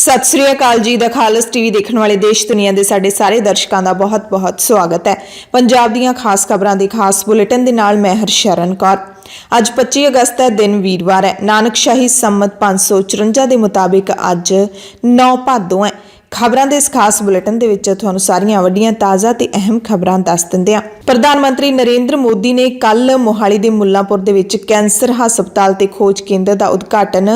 सत श्री अकाल जी। The खालस TV देखने वाले देश दुनिया के साडे सारे दर्शकों का बहुत बहुत स्वागत है। पंजाब दीयां खास खबरां दे खास बुलेटिन दे नाल मैं हरशरण कौर। अज 25 अगस्त है, दिन वीरवार है। नानकशाही संमत 554 के मुताबिक अज 9 भादों है। खबरां दे इस खास बुलेटिन दे विच तुहानूं सारियां वड्डियां ताज़ा ते अहम खबरां दस दिंदे हां। प्रधानमंत्री नरेंद्र मोदी ने कल मोहाली दे मुल्लांपुर दे विच कैंसर हस्पताल ते खोज केंद्र दा उद्घाटन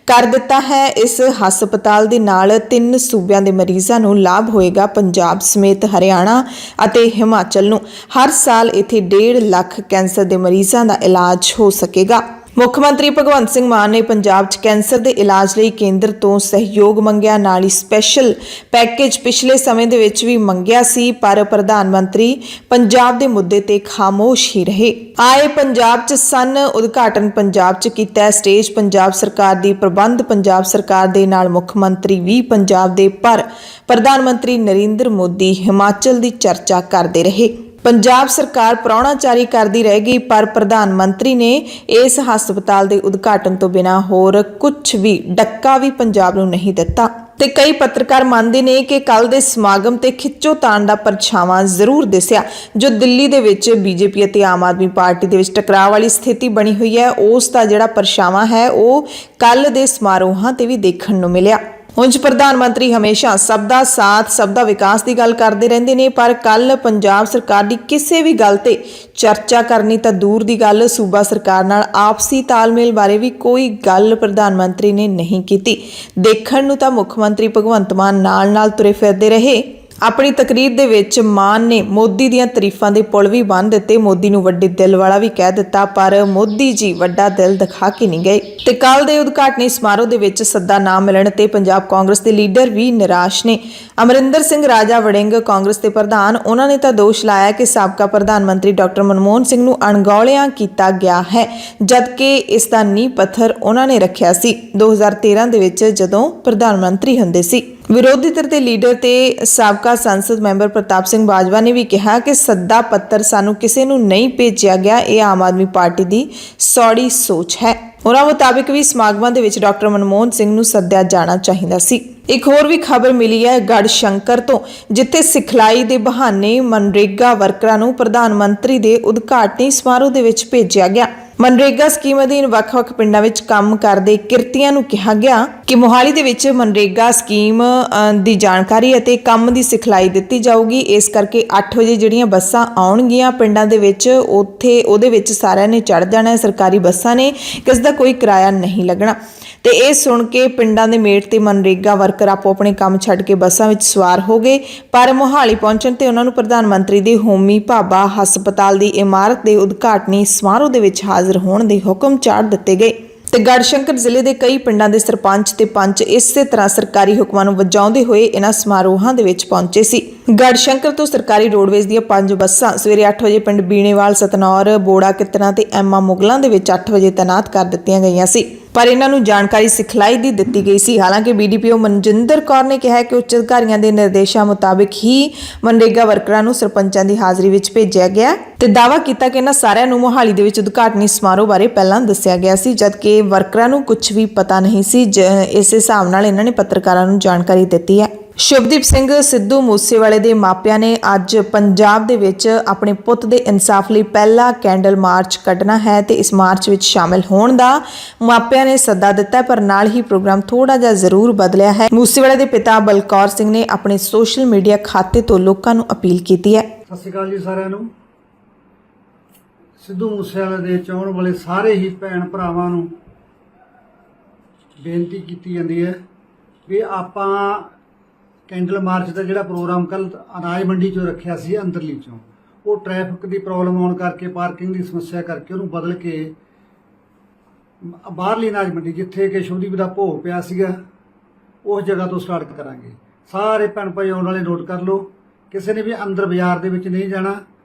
कर दिता है। इस हस्पताल दे नाल 3 सूबियां दे मरीज़ां नूं लाभ होएगा। पंजाब समेत हरियाणा अते हिमाचल नूं हर साल इत्थे 1.5 लाख कैंसर दे मरीज़ां दा इलाज हो सकेगा। मुख्यमंत्री भगवंत सिंह मान ने पंजाब च कैंसर के इलाज लई केंद्र तो सहयोग मंगिया। नाल ही स्पैशल पैकेज पिछले समय दे विच भी मंगिया सी, पर प्रधानमंत्री पंजाब के मुद्दे ते खामोश ही रहे। आए पंजाब च सन, उद्घाटन पंजाब च कीता, स्टेज पंजाब सरकार दी, प्रबंध पंजाब सरकार दे, नाल मुख्यमंत्री भी पंजाब दे, पर प्रधानमंत्री नरेंद्र मोदी हिमाचल की चर्चा करते रहे। पंजाब सरकार प्राहुणाचारी करती रह गई, पर प्रधानमंत्री ने इस हस्पताल के उद्घाटन तो बिना होर कुछ भी डक्का भी पंजाब नूं नहीं दिता। ते कई पत्रकार मानते हैं कि कल के समागम ते खिच्चोतान का परछावां जरूर दिसिया, जो दिल्ली दे विच बीजेपी अते आम आदमी पार्टी दे विच टकराव वाली स्थिति बनी हुई है। उस दा जिहड़ा परछावां है वो कल दे समारोहां ते भी देखण नूं मिलिया। उंज प्रधानमंत्री हमेशा सब दा साथ सब दा विकास की गल करते रहते हैं, पर कल पंजाब सरकार की किसी भी गल ते चर्चा करनी तो दूर की गल, सूबा सरकार नाल आपसी तालमेल बारे भी कोई गल प्रधानमंत्री ने नहीं की। देखण नूं तां मुख्यमंत्री भगवंत मान नाल तुरे फिरदे रहे। अपनी तकरीर दे विच मान ने मोदी दीयां तरीफां दे पुल भी बन दिते, मोदी नूं वड्डे दिल वाला भी कह दिता, पर मोदी जी वड्डा दिल दिखा के नहीं गए। ते कल दे उद्घाटनी समारोह दे विच सद्दा ना मिलण ते पंजाब कांग्रेस दे लीडर भी निराश ने। अमरिंदर सिंह राजा वड़िंग कांग्रेस के प्रधान, उन्होंने तो दोष लाया कि साबका प्रधानमंत्री डॉक्टर मनमोहन सिंह नूं अणगौलिया किया गया है, जबकि इसका नींह पत्थर उन्होंने रखिया सी 2013 दे विच जदों प्रधानमंत्री हुंदे सी। विरोधी धिर के लीडर ते साबका संसद मैंबर प्रताप सिंह बाजवा ने भी कहा कि सद्दा पत्तर सानू किसी नूं नहीं भेजिया गया, यह आम आदमी पार्टी की सौड़ी सोच है। उन्हां मुताबिक भी समागमां दे विच डॉक्टर मनमोहन सिंह नूं सद्दिया जाना चाहिदा सी। एक होर भी खबर मिली है गढ़शंकर तो, जिथे सिखलाई के बहाने मनरेगा वर्करां नूं प्रधानमंत्री के उद्घाटनी समारोह दे विच भेजिया गया। मनरेगा स्कीम अधीन ਵੱਖ-ਵੱਖ ਪਿੰਡਾਂ ਵਿੱਚ ਕੰਮ ਕਰਦੇ ਕਿਰਤੀਆਂ ਨੂੰ ਕਿਹਾ ਗਿਆ ਕਿ ਮੋਹਾਲੀ ਦੇ ਵਿੱਚ मनरेगा ਸਕੀਮ ਦੀ ਜਾਣਕਾਰੀ ਅਤੇ ਕੰਮ ਦੀ ਸਿਖਲਾਈ ਦਿੱਤੀ ਜਾਊਗੀ। ਇਸ ਕਰਕੇ 8 ਵਜੇ ਜਿਹੜੀਆਂ ਬੱਸਾਂ ਆਉਣਗੀਆਂ ਪਿੰਡਾਂ ਦੇ ਵਿੱਚ, ਉੱਥੇ ਉਹਦੇ ਵਿੱਚ ਸਾਰਿਆਂ ਨੇ ਚੜ੍ਹ ਜਾਣਾ। ਸਰਕਾਰੀ ਬੱਸਾਂ ਨੇ, ਕਿਸ ਦਾ ਕੋਈ ਕਿਰਾਇਆ ਨਹੀਂ ਲੱਗਣਾ। ਤੇ ਇਹ ਸੁਣ ਕੇ ਪਿੰਡਾਂ ਦੇ ਮੇਟ ਤੇ मनरेगा ਵਰਕਰ ਆਪੋ ਆਪਣੇ ਕੰਮ ਛੱਡ ਕੇ ਬੱਸਾਂ ਵਿੱਚ ਸਵਾਰ ਹੋ ਗਏ, ਪਰ ਮੋਹਾਲੀ ਪਹੁੰਚਣ ਤੇ ਉਹਨਾਂ ਨੂੰ ਪ੍ਰਧਾਨ ਮੰਤਰੀ ਦੇ ਹੋਮੀ ਭਾਬਾ ਹਸਪਤਾਲ ਦੀ ਇਮਾਰਤ ਦੇ ਉਦਘਾਟਨੀ ਸਮਾਰੋਹ ਦੇ ਵਿੱਚ ਹਾਜ਼ਰ ਹੋਣ ਦੇ ਹੁਕਮ ਚਾੜ ਦਿੱਤੇ ਗਏ। ਤੇ ਗੜਸ਼ੰਕਰ ਜ਼ਿਲ੍ਹੇ ਦੇ ਕਈ ਪਿੰਡਾਂ ਦੇ ਸਰਪੰਚ ਤੇ ਪੰਚ ਇਸੇ ਤਰ੍ਹਾਂ ਸਰਕਾਰੀ ਹੁਕਮਾਂ ਨੂੰ ਵਜਾਉਂਦੇ ਹੋਏ ਇਹਨਾਂ ਸਮਾਰੋਹਾਂ ਦੇ ਵਿੱਚ ਪਹੁੰਚੇ ਸੀ। ਗੜਸ਼ੰਕਰ ਤੋਂ ਸਰਕਾਰੀ ਰੋਡਵੇਜ਼ ਦੀਆਂ 5 ਬੱਸਾਂ ਸਵੇਰੇ 8 ਵਜੇ ਪਿੰਡ ਬੀਣੇਵਾਲ, ਸਤਨੌਰ, ਬੋੜਾ ਕਿਤਨਾ ਤੇ ਐਮਾ ਮੁਗਲਾਂ ਦੇ ਵਿੱਚ 8 ਵਜੇ ਤੈਨਾਤ ਕਰ ਦਿੱਤੀਆਂ ਗਈਆਂ ਸੀ, पर इन्हों जानकारी सिखलाई दी दिती गई सी। हालांकि BDPO मनजिंदर कौर ने कहा कि उच्च अधिकारियों के निर्देशों मुताबिक ही मनरेगा वर्करां नूं सरपंचां की हाज़री विच भेजिया गया ते दावा किया कि इन्हां सारिआं नूं मोहाली दे विच उद्घाटनी समारोह बारे पहलां दस्सिया गया सी, जबकि वर्करां नूं कुछ भी पता नहीं सी। इस हिसाब नाल इन्हां ने पत्रकारां नूं जानकारी दित्ती है। शुभदीप सिंह सिद्धू मूसेवाले के मापिया ने अज पंजाब दे विच अपने पुत दे इंसाफ लई पहला कैंडल मार्च कढ़ना है ते इस मार्च विच शामिल होण दा मापिया ने सद्दा दिता है, पर नाल ही प्रोग्राम थोड़ा जिहा जरूर बदलिया है। मूसेवाले के पिता बलकौर सिंह ने अपने सोशल मीडिया खाते तो लोकां नूं अपील कीती है। सत श्री अकाल जी सारिआं नूं। सिद्धू मूसेवाले दे चाहण वाले सारे ही भैण भरावां नूं बेनती कीती जांदी है भी आपां कैंडल मार्च का जोड़ा प्रोग्राम कल अनाज मंडी चो रखा सी अंदरली चों, वो ट्रैफिक की प्रॉब्लम आने करके, पार्किंग की समस्या करके उन्होंने बदल के बाहरली अनाज मंडी जिथे कि शुभदीप का भोग पिया सीगा उस जगह तो स्टार्ट करांगे। सारे भैन भाई आने वाले नोट कर लो, किसी ने भी अंदर बाजार के विच नहीं जाना,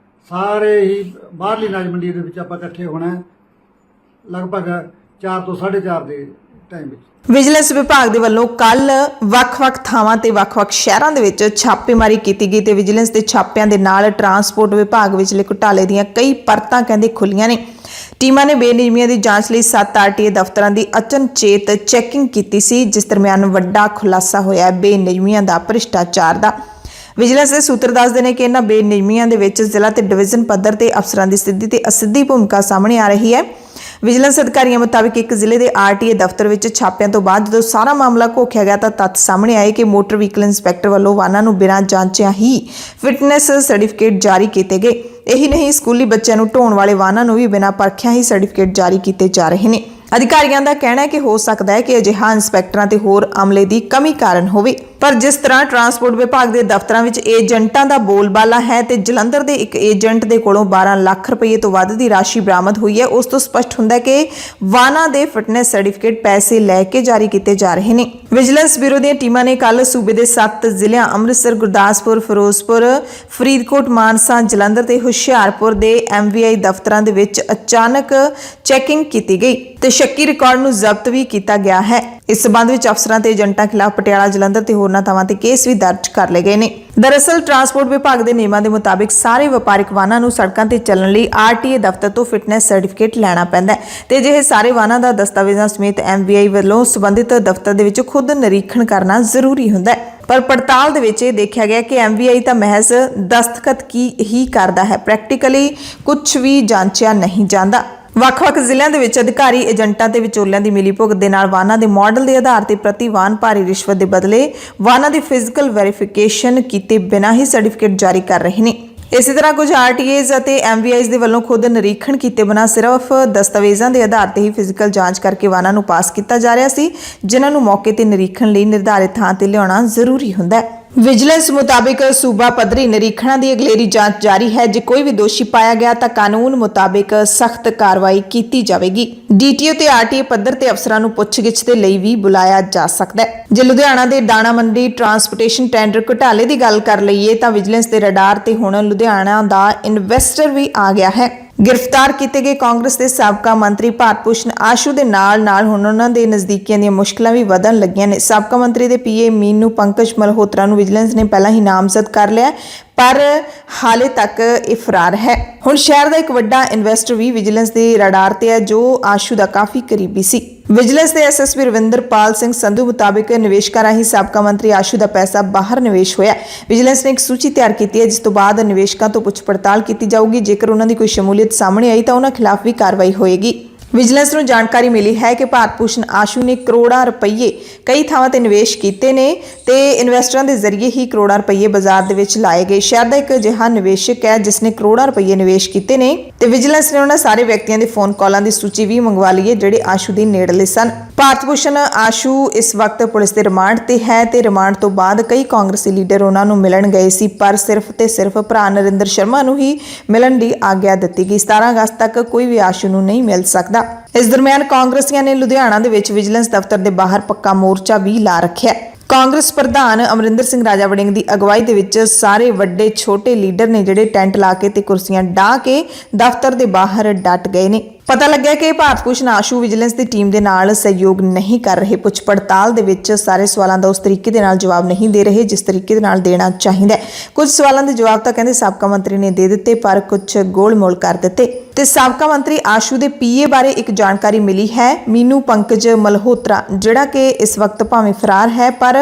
सारे ही बाहरली अनाज मंडी के विच आपां इकट्ठे होना। लगभग 4 तो 4:30 के ਟਾਈਮ ਵਿੱਚ। ਵਿਜੀਲੈਂਸ ਵਿਭਾਗ ਦੇ ਵੱਲੋਂ ਕੱਲ ਵੱਖ-ਵੱਖ ਥਾਵਾਂ ਤੇ ਵੱਖ-ਵੱਖ ਸ਼ਹਿਰਾਂ ਦੇ ਵਿੱਚ ਛਾਪੇਮਾਰੀ ਕੀਤੀ ਗਈ ਤੇ ਵਿਜੀਲੈਂਸ ਦੇ ਛਾਪਿਆਂ ਦੇ ਨਾਲ ਟਰਾਂਸਪੋਰਟ ਵਿਭਾਗ ਵਿਚਲੇ ਘੁਟਾਲੇ ਦੀਆਂ ਕਈ ਪਰਤਾਂ ਕਹਿੰਦੇ ਖੁੱਲੀਆਂ ਨੇ। ਟੀਮਾਂ ਨੇ ਬੇਨਿਯਮੀਆਂ ਦੀ ਜਾਂਚ ਲਈ 7 ਆਰਟੀਏ ਦਫ਼ਤਰਾਂ ਦੀ ਅਚਨਚੇਤ ਚੈਕਿੰਗ ਕੀਤੀ ਸੀ, ਜਿਸ ਦਰਮਿਆਨ ਵੱਡਾ ਖੁਲਾਸਾ ਹੋਇਆ ਹੈ ਬੇਨਿਯਮੀਆਂ ਦਾ ਭ੍ਰਿਸ਼ਟਾਚਾਰ ਦਾ। ਵਿਜੀਲੈਂਸ ਦੇ ਸੂਤਰ ਦੱਸਦੇ ਨੇ ਕਿ ਇਹਨਾਂ ਬੇਨਿਯਮੀਆਂ ਦੇ ਵਿੱਚ ਜ਼ਿਲ੍ਹਾ ਤੇ ਡਿਵੀਜ਼ਨ ਪੱਧਰ ਤੇ ਅਫਸਰਾਂ ਦੀ ਸਿੱਧੀ ਤੇ ਅਸਿੱਧੀ ਭੂਮਿਕਾ ਸਾਹਮਣੇ ਆ ਰਹੀ ਹੈ। ਵਿਜੀਲੈਂਸ ਅਧਿਕਾਰੀਆਂ ਮੁਤਾਬਿਕ ਇੱਕ ਜ਼ਿਲ੍ਹੇ ਦੇ ਆਰਟੀਏ ਦਫ਼ਤਰ ਵਿੱਚ ਛਾਪਿਆਂ ਤੋਂ ਬਾਅਦ ਜਦੋਂ ਸਾਰਾ ਮਾਮਲਾ ਘੋਖਿਆ ਗਿਆ ਤਾਂ ਤੱਥ ਸਾਹਮਣੇ ਆਏ ਕਿ ਮੋਟਰ ਵਹੀਕਲ ਇੰਸਪੈਕਟਰ ਵੱਲੋਂ ਵਾਹਨਾਂ ਨੂੰ ਬਿਨਾਂ ਜਾਂਚਿਆਂ ਹੀ ਫਿਟਨੈਸ ਸਰਟੀਫਿਕੇਟ ਜਾਰੀ ਕੀਤੇ ਗਏ। ਇਹੀ ਨਹੀਂ, ਸਕੂਲੀ ਬੱਚਿਆਂ ਨੂੰ ਢੋਣ ਵਾਲੇ ਵਾਹਨਾਂ ਨੂੰ ਵੀ ਬਿਨਾਂ ਪਰਖਿਆਂ ਹੀ ਸਰਟੀਫਿਕੇਟ ਜਾਰੀ ਕੀਤੇ ਜਾ ਰਹੇ ਨੇ। ਅਧਿਕਾਰੀਆਂ ਦਾ ਕਹਿਣਾ ਹੈ ਕਿ ਹੋ ਸਕਦਾ ਹੈ ਕਿ ਅਜਿਹਾ ਇੰਸਪੈਕਟਰਾਂ ਤੇ ਹੋਰ ਅਮਲੇ ਦੀ ਕਮੀ ਕਾਰਨ ਹੋਵੇ, ਪਰ ਜਿਸ ਤਰ੍ਹਾਂ ਟਰਾਂਸਪੋਰਟ ਵਿਭਾਗ ਦੇ ਦਫ਼ਤਰਾਂ ਵਿੱਚ ਏਜੰਟਾਂ ਦਾ ਬੋਲਬਾਲਾ ਹੈ ਤੇ ਜਲੰਧਰ ਦੇ ਇੱਕ ਏਜੰਟ ਦੇ ਕੋਲੋਂ 12 ਲੱਖ ਰੁਪਏ ਤੋਂ ਵੱਧ ਦੀ ਰਾਸ਼ੀ ਬਰਾਮਦ ਹੋਈ ਹੈ, ਉਸ ਤੋਂ ਸਪਸ਼ਟ ਹੁੰਦਾ ਹੈ ਕਿ ਵਾਹਨਾਂ ਦੇ ਫਿਟਨੈਸ ਸਰਟੀਫਿਕੇਟ ਪੈਸੇ ਲੈ ਕੇ ਜਾਰੀ ਕੀਤੇ ਜਾ ਰਹੇ ਨੇ। ਵਿਜੀਲੈਂਸ ਬਿਊਰੋ ਦੀਆਂ ਟੀਮਾਂ ਨੇ ਕੱਲ ਸੂਬੇ ਦੇ 7 ਜ਼ਿਲ੍ਹਿਆਂ ਅੰਮ੍ਰਿਤਸਰ, ਗੁਰਦਾਸਪੁਰ, ਫਿਰੋਜ਼ਪੁਰ, ਫਰੀਦਕੋਟ, ਮਾਨਸਾ, ਜਲੰਧਰ ਤੇ ਹੁਸ਼ਿਆਰਪੁਰ ਦੇ MVI ਦਫ਼ਤਰਾਂ ਦੇ ਵਿੱਚ ਅਚਾਨਕ ਚੈਕਿੰਗ ਕੀਤੀ ਗਈ ਤੇ ਸ਼ੱਕੀ ਰਿਕਾਰਡ ਨੂੰ ਜ਼ਬਤ ਵੀ ਕੀਤਾ ਗਿਆ ਹੈ। ਇਸ ਸਬੰਧ ਵਿੱਚ ਅਫਸਰਾਂ ਤੇ ਏਜੰਟਾਂ ਖਿਲਾਫ ਪਟਿਆਲਾ, ਜਲੰਧਰ ਤੇ ਹੋਰਨਾਂ ਥਾਵਾਂ ਤੇ ਕੇਸ ਵੀ ਦਰਜ ਕਰ ਲਏ ਗਏ ਨੇ। ਦਰਅਸਲ ਟਰਾਂਸਪੋਰਟ ਵਿਭਾਗ ਦੇ ਨਿਯਮਾਂ ਦੇ ਮੁਤਾਬਿਕ ਸਾਰੇ ਵਪਾਰਿਕ ਵਾਹਨਾਂ ਨੂੰ ਸੜਕਾਂ ਤੇ ਚੱਲਣ ਲਈ ਆਰਟੀਏ ਦਫ਼ਤਰ ਤੋਂ ਫਿਟਨੈਸ ਸਰਟੀਫਿਕੇਟ ਲੈਣਾ ਪੈਂਦਾ ਹੈ ਤੇ ਅਜਿਹੇ ਸਾਰੇ ਵਾਹਨਾਂ ਦਾ ਦਸਤਾਵੇਜ਼ਾਂ ਸਮੇਤ MVI ਵੱਲੋਂ ਸੰਬੰਧਿਤ ਦਫ਼ਤਰ ਦੇ ਵਿੱਚ ਖੁਦ ਨਿਰੀਖਣ ਕਰਨਾ ਜ਼ਰੂਰੀ ਹੁੰਦਾ ਹੈ। ਪਰ ਪੜਤਾਲ ਦੇ ਵਿੱਚ ਇਹ ਦੇਖਿਆ ਗਿਆ ਕਿ MVI ਤਾਂ ਮਹਿਜ਼ ਦਸਤਖਤ ਹੀ ਕਰਦਾ ਹੈ, ਪ੍ਰੈਕਟੀਕਲੀ ਕੁਝ ਵੀ ਜਾਂਚਿਆ ਨਹੀਂ ਜਾਂਦਾ। ਵੱਖ-ਵੱਖ ਜ਼ਿਲ੍ਹਿਆਂ ਦੇ ਵਿੱਚ ਅਧਿਕਾਰੀ ਏਜੰਟਾਂ ਤੇ ਵਿਚੋਲਿਆਂ ਦੀ ਮਿਲੀਭੁਗਤ ਦੇ ਨਾਲ ਵਾਹਨਾਂ ਦੇ ਮਾਡਲ ਦੇ ਆਧਾਰ ਤੇ ਪ੍ਰਤੀ ਵਾਹਨ ਭਾਰੀ ਰਿਸ਼ਵਤ ਦੇ ਬਦਲੇ ਵਾਹਨਾਂ ਦੀ ਫਿਜ਼ੀਕਲ ਵੈਰੀਫਿਕੇਸ਼ਨ ਕੀਤੇ ਬਿਨਾਂ ਹੀ ਸਰਟੀਫਿਕੇਟ ਜਾਰੀ ਕਰ ਰਹੇ ਨੇ। ਇਸੇ ਤਰ੍ਹਾਂ ਕੁਝ ਆਰਟੀਏਜ਼ ਅਤੇ MVIs ਦੇ ਵੱਲੋਂ ਖੁਦ ਨਿਰੀਖਣ ਕੀਤੇ ਬਿਨਾਂ ਸਿਰਫ ਦਸਤਾਵੇਜ਼ਾਂ ਦੇ ਆਧਾਰ ਤੇ ਹੀ ਫਿਜ਼ੀਕਲ ਜਾਂਚ ਕਰਕੇ ਵਾਹਨਾਂ ਨੂੰ ਪਾਸ ਕੀਤਾ ਜਾ ਰਿਹਾ ਸੀ, ਜਿਨ੍ਹਾਂ ਨੂੰ ਮੌਕੇ ਤੇ ਨਿਰੀਖਣ ਲਈ ਨਿਰਧਾਰਿਤ ਥਾਂ ਤੇ ਲਿਆਉਣਾ ਜ਼ਰੂਰੀ ਹੁੰਦਾ ਹੈ। ਵਿਜੀਲੈਂਸ ਮੁਤਾਬਿਕ ਸੂਬਾ ਪੱਧਰੀ ਨਿਰੀਖਣਾਂ ਦੀ ਅਗਲੇਰੀ ਜਾਂਚ ਜਾਰੀ ਹੈ। ਜੇ ਕੋਈ ਵੀ ਦੋਸ਼ੀ ਪਾਇਆ ਗਿਆ ਤਾਂ ਕਾਨੂੰਨ ਮੁਤਾਬਿਕ ਸਖਤ ਕਾਰਵਾਈ ਕੀਤੀ ਜਾਵੇਗੀ। DTO ਤੇ RTA ਪੱਧਰ ਤੇ ਅਫਸਰਾਂ ਨੂੰ ਪੁੱਛਗਿੱਛ ਦੇ ਲਈ ਵੀ ਬੁਲਾਇਆ ਜਾ ਸਕਦਾ ਹੈ। ਜੇ ਲੁਧਿਆਣਾ ਦੇ ਦਾਣਾ ਮੰਡੀ ਟਰਾਂਸਪੋਰਟੇਸ਼ਨ ਟੈਂਡਰ ਘੁਟਾਲੇ ਦੀ ਗੱਲ ਕਰ ਲਈਏ ਤਾਂ ਵਿਜੀਲੈਂਸ ਦੇ ਰਡਾਰ ਤੇ ਹੁਣ ਲੁਧਿਆਣਾ ਦਾ ਇਨਵੈਸਟਰ ਵੀ ਆ ਗਿਆ ਹੈ। गिरफ्तार किए गए कांग्रेस के साबका मंत्री भारत भूषण आशू के नाल हुण उन्हां दे नज़दीकियां दी मुश्किलां भी वधन लगियां ने। साबका मंत्री के PA मीनू पंकज मल्होत्रा नूं विजिलेंस ने पहला ही नामजद कर लिया, पर हाले तक ये फरार है। हुण शहर का एक वड्डा इन्वेस्टर भी विजिलेंस के रडार ते है, जो आशू का काफ़ी करीबी सी। विजिलेंस के SSP रविंदरपाल सिंह संधू मुताबिक निवेशकां राहीं साबका मंत्री आशू का पैसा बाहर निवेश होया। विजिलेंस ने एक सूची तैयार की है, जिस तो बाद निवेशकों तो पुछ पड़ताल की जाऊगी। जेकर उन्होंने कोई शमूलियत सामने आई तो उन्होंने खिलाफ भी कार्रवाई होएगी। विजिलेंस ਨੂੰ ਜਾਣਕਾਰੀ ਮਿਲੀ ਹੈ ਕਿ ਭਾਰਤ ਭੂਸ਼ਣ ਆਸ਼ੂ ਨੇ ਕਰੋੜਾਂ ਰੁਪਏ ਕਈ ਥਾਵਾਂ ਤੇ ਨਿਵੇਸ਼ ਕੀਤੇ ਨੇ ਤੇ ਇਨਵੈਸਟਰਾਂ ਦੇ ਜ਼ਰੀਏ ਹੀ ਕਰੋੜਾਂ ਰੁਪਏ ਬਾਜ਼ਾਰ ਦੇ ਵਿੱਚ ਲਾਏ ਗਏ। ਸ਼ਹਿਰ ਦਾ ਇੱਕ ਅਜਿਹਾ ਨਿਵੇਸ਼ਕ ਹੈ ਜਿਸ ਨੇ ਕਰੋੜਾਂ ਰੁਪਏ ਨਿਵੇਸ਼ ਕੀਤੇ ਨੇ ਤੇ ਵਿਜੀਲੈਂਸ ਨੇ ਉਹਨਾਂ ਸਾਰੇ ਵਿਅਕਤੀਆਂ ਦੇ ਫੋਨ ਕਾਲਾਂ ਦੀ ਸੂਚੀ ਵੀ ਮੰਗਵਾ ਲਈ ਹੈ ਜਿਹੜੇ ਆਸ਼ੂ ਦੇ ਨੇੜਲੇ ਸਨ। ਭਾਰਤ ਭੂਸ਼ਣ ਆਸ਼ੂ ਇਸ ਵਕਤ ਪੁਲਿਸ ਦੇ ਰਿਮਾਂਡ ਤੇ ਹੈ ਤੇ ਰਿਮਾਂਡ ਤੋਂ ਬਾਅਦ ਕਈ ਕਾਂਗਰਸੀ ਲੀਡਰ ਉਹਨਾਂ ਨੂੰ ਮਿਲਣ ਗਏ ਸੀ, ਪਰ ਸਿਰਫ ਤੇ ਸਿਰਫ ਭਰਾ ਨਰਿੰਦਰ ਸ਼ਰਮਾ ਨੂੰ ਹੀ ਮਿਲਣ ਦੀ ਆਗਿਆ ਦਿੱਤੀ ਗਈ। 17 ਅਗਸਤ ਤੱਕ ਕੋਈ ਵੀ ਆਸ਼ੂ ਨੂੰ ਨਹੀਂ ਮਿਲ ਸਕਦਾ। ਇਸ ਦਰਮਿਆਨ ਕਾਂਗਰਸੀਆਂ ਨੇ ਲੁਧਿਆਣਾ ਦੇ ਵਿੱਚ ਵਿਜੀਲੈਂਸ ਦਫ਼ਤਰ ਦੇ ਬਾਹਰ ਪੱਕਾ ਮੋਰਚਾ ਵੀ ਲਾ ਰੱਖਿਆ। ਕਾਂਗਰਸ ਪ੍ਰਧਾਨ ਅਮਰਿੰਦਰ ਸਿੰਘ ਰਾਜਾ ਵੜਿੰਗ ਦੀ ਅਗਵਾਈ ਦੇ ਵਿੱਚ ਸਾਰੇ ਵੱਡੇ ਛੋਟੇ ਲੀਡਰ ਨੇ ਜਿਹੜੇ ਟੈਂਟ ਲਾ ਕੇ ਤੇ ਕੁਰਸੀਆਂ ਢਾ ਕੇ ਦਫ਼ਤਰ ਦੇ ਬਾਹਰ ਡਟ ਗਏ ਨੇ। ਪਤਾ ਲੱਗਿਆ ਕਿ ਭਾਰਤ ਭੂਸ਼ਣ ਆਸ਼ੂ ਵਿਜੀਲੈਂਸ ਦੀ ਟੀਮ ਦੇ ਨਾਲ ਸਹਿਯੋਗ ਨਹੀਂ ਕਰ ਰਹੇ। ਪੁੱਛ ਪੜਤਾਲ ਦੇ ਵਿੱਚ ਸਾਰੇ ਸਵਾਲਾਂ ਦਾ ਉਸ ਤਰੀਕੇ ਦੇ ਨਾਲ ਜਵਾਬ ਨਹੀਂ ਦੇ ਰਹੇ ਜਿਸ ਤਰੀਕੇ ਦੇ ਨਾਲ ਦੇਣਾ ਚਾਹੀਦਾ ਹੈ। ਕੁਝ ਸਵਾਲਾਂ ਦੇ ਜਵਾਬ ਤਾਂ ਕਹਿੰਦੇ ਸਾਬਕਾ ਮੰਤਰੀ ਨੇ ਦੇ ਦਿੱਤੇ, ਪਰ ਕੁਝ ਗੋਲ-ਮੋਲ ਕਰ ਦਿੱਤੇ। ਤੇ ਸਾਬਕਾ ਮੰਤਰੀ ਆਸ਼ੂ ਦੇ PA ਬਾਰੇ ਇੱਕ ਜਾਣਕਾਰੀ ਮਿਲੀ ਹੈ, ਮੀਨੂ ਪੰਕਜ ਮਲਹੋਤਰਾ, ਜਿਹੜਾ ਕਿ ਇਸ ਵਕਤ ਭਾਵੇਂ ਫਰਾਰ ਹੈ ਪਰ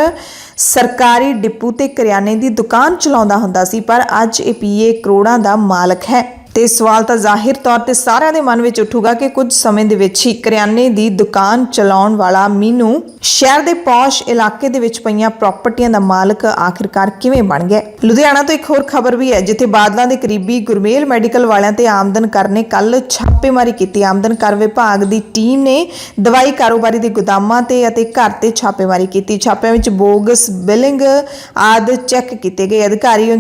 ਸਰਕਾਰੀ ਡਿਪੂ ਤੇ ਕਰਿਆਨੇ ਦੀ ਦੁਕਾਨ ਚਲਾਉਂਦਾ ਹੁੰਦਾ ਸੀ, ਪਰ ਅੱਜ ਇਹ PA ਕਰੋੜਾਂ ਦਾ ਮਾਲਕ ਹੈ। ਤੇ ਸਵਾਲ ਤਾਂ ਜ਼ਾਹਿਰ ਤੌਰ ਤੇ ਸਾਰਿਆਂ ਦੇ ਮਨ ਵਿੱਚ ਉੱਠੂਗਾ ਕਿ ਕੁਝ ਸਮੇਂ ਦੇ ਵਿੱਚ ਹੀ ਕਰਿਆਨੇ ਦੀ ਦੁਕਾਨ ਚਲਾਉਣ ਵਾਲਾ ਮੀਨੂ ਸ਼ਹਿਰ ਦੇ ਪੌਸ਼ ਇਲਾਕੇ ਦੇ ਵਿੱਚ ਪਈਆਂ ਪ੍ਰਾਪਰਟੀਆਂ ਦਾ ਮਾਲਕ ਆਖਿਰਕਾਰ ਕਿਵੇਂ ਬਣ ਗਿਆ। ਲੁਧਿਆਣਾ ਤੋਂ ਇੱਕ ਹੋਰ ਖਬਰ ਵੀ ਹੈ, ਜਿੱਥੇ ਬਾਦਲਾਂ ਦੇ ਕਰੀਬੀ ਗੁਰਮੇਲ ਮੈਡੀਕਲ ਵਾਲਿਆਂ ਤੇ ਆਮਦਨ ਕਰ ਨੇ ਕੱਲ ਛਾਪੇਮਾਰੀ ਕੀਤੀ। ਆਮਦਨ ਕਰ ਵਿਭਾਗ ਦੀ ਟੀਮ ਨੇ ਦਵਾਈ ਕਾਰੋਬਾਰੀ ਦੇ ਗੋਦਾਮਾਂ ਤੇ ਅਤੇ ਘਰ ਤੇ ਛਾਪੇਮਾਰੀ ਕੀਤੀ। ਛਾਪਿਆਂ ਵਿੱਚ ਬੋਗਸ ਬਿਲਿੰਗ ਆਦਿ ਚੈੱਕ ਕੀਤੇ ਗਏ। ਅਧਿਕਾਰੀ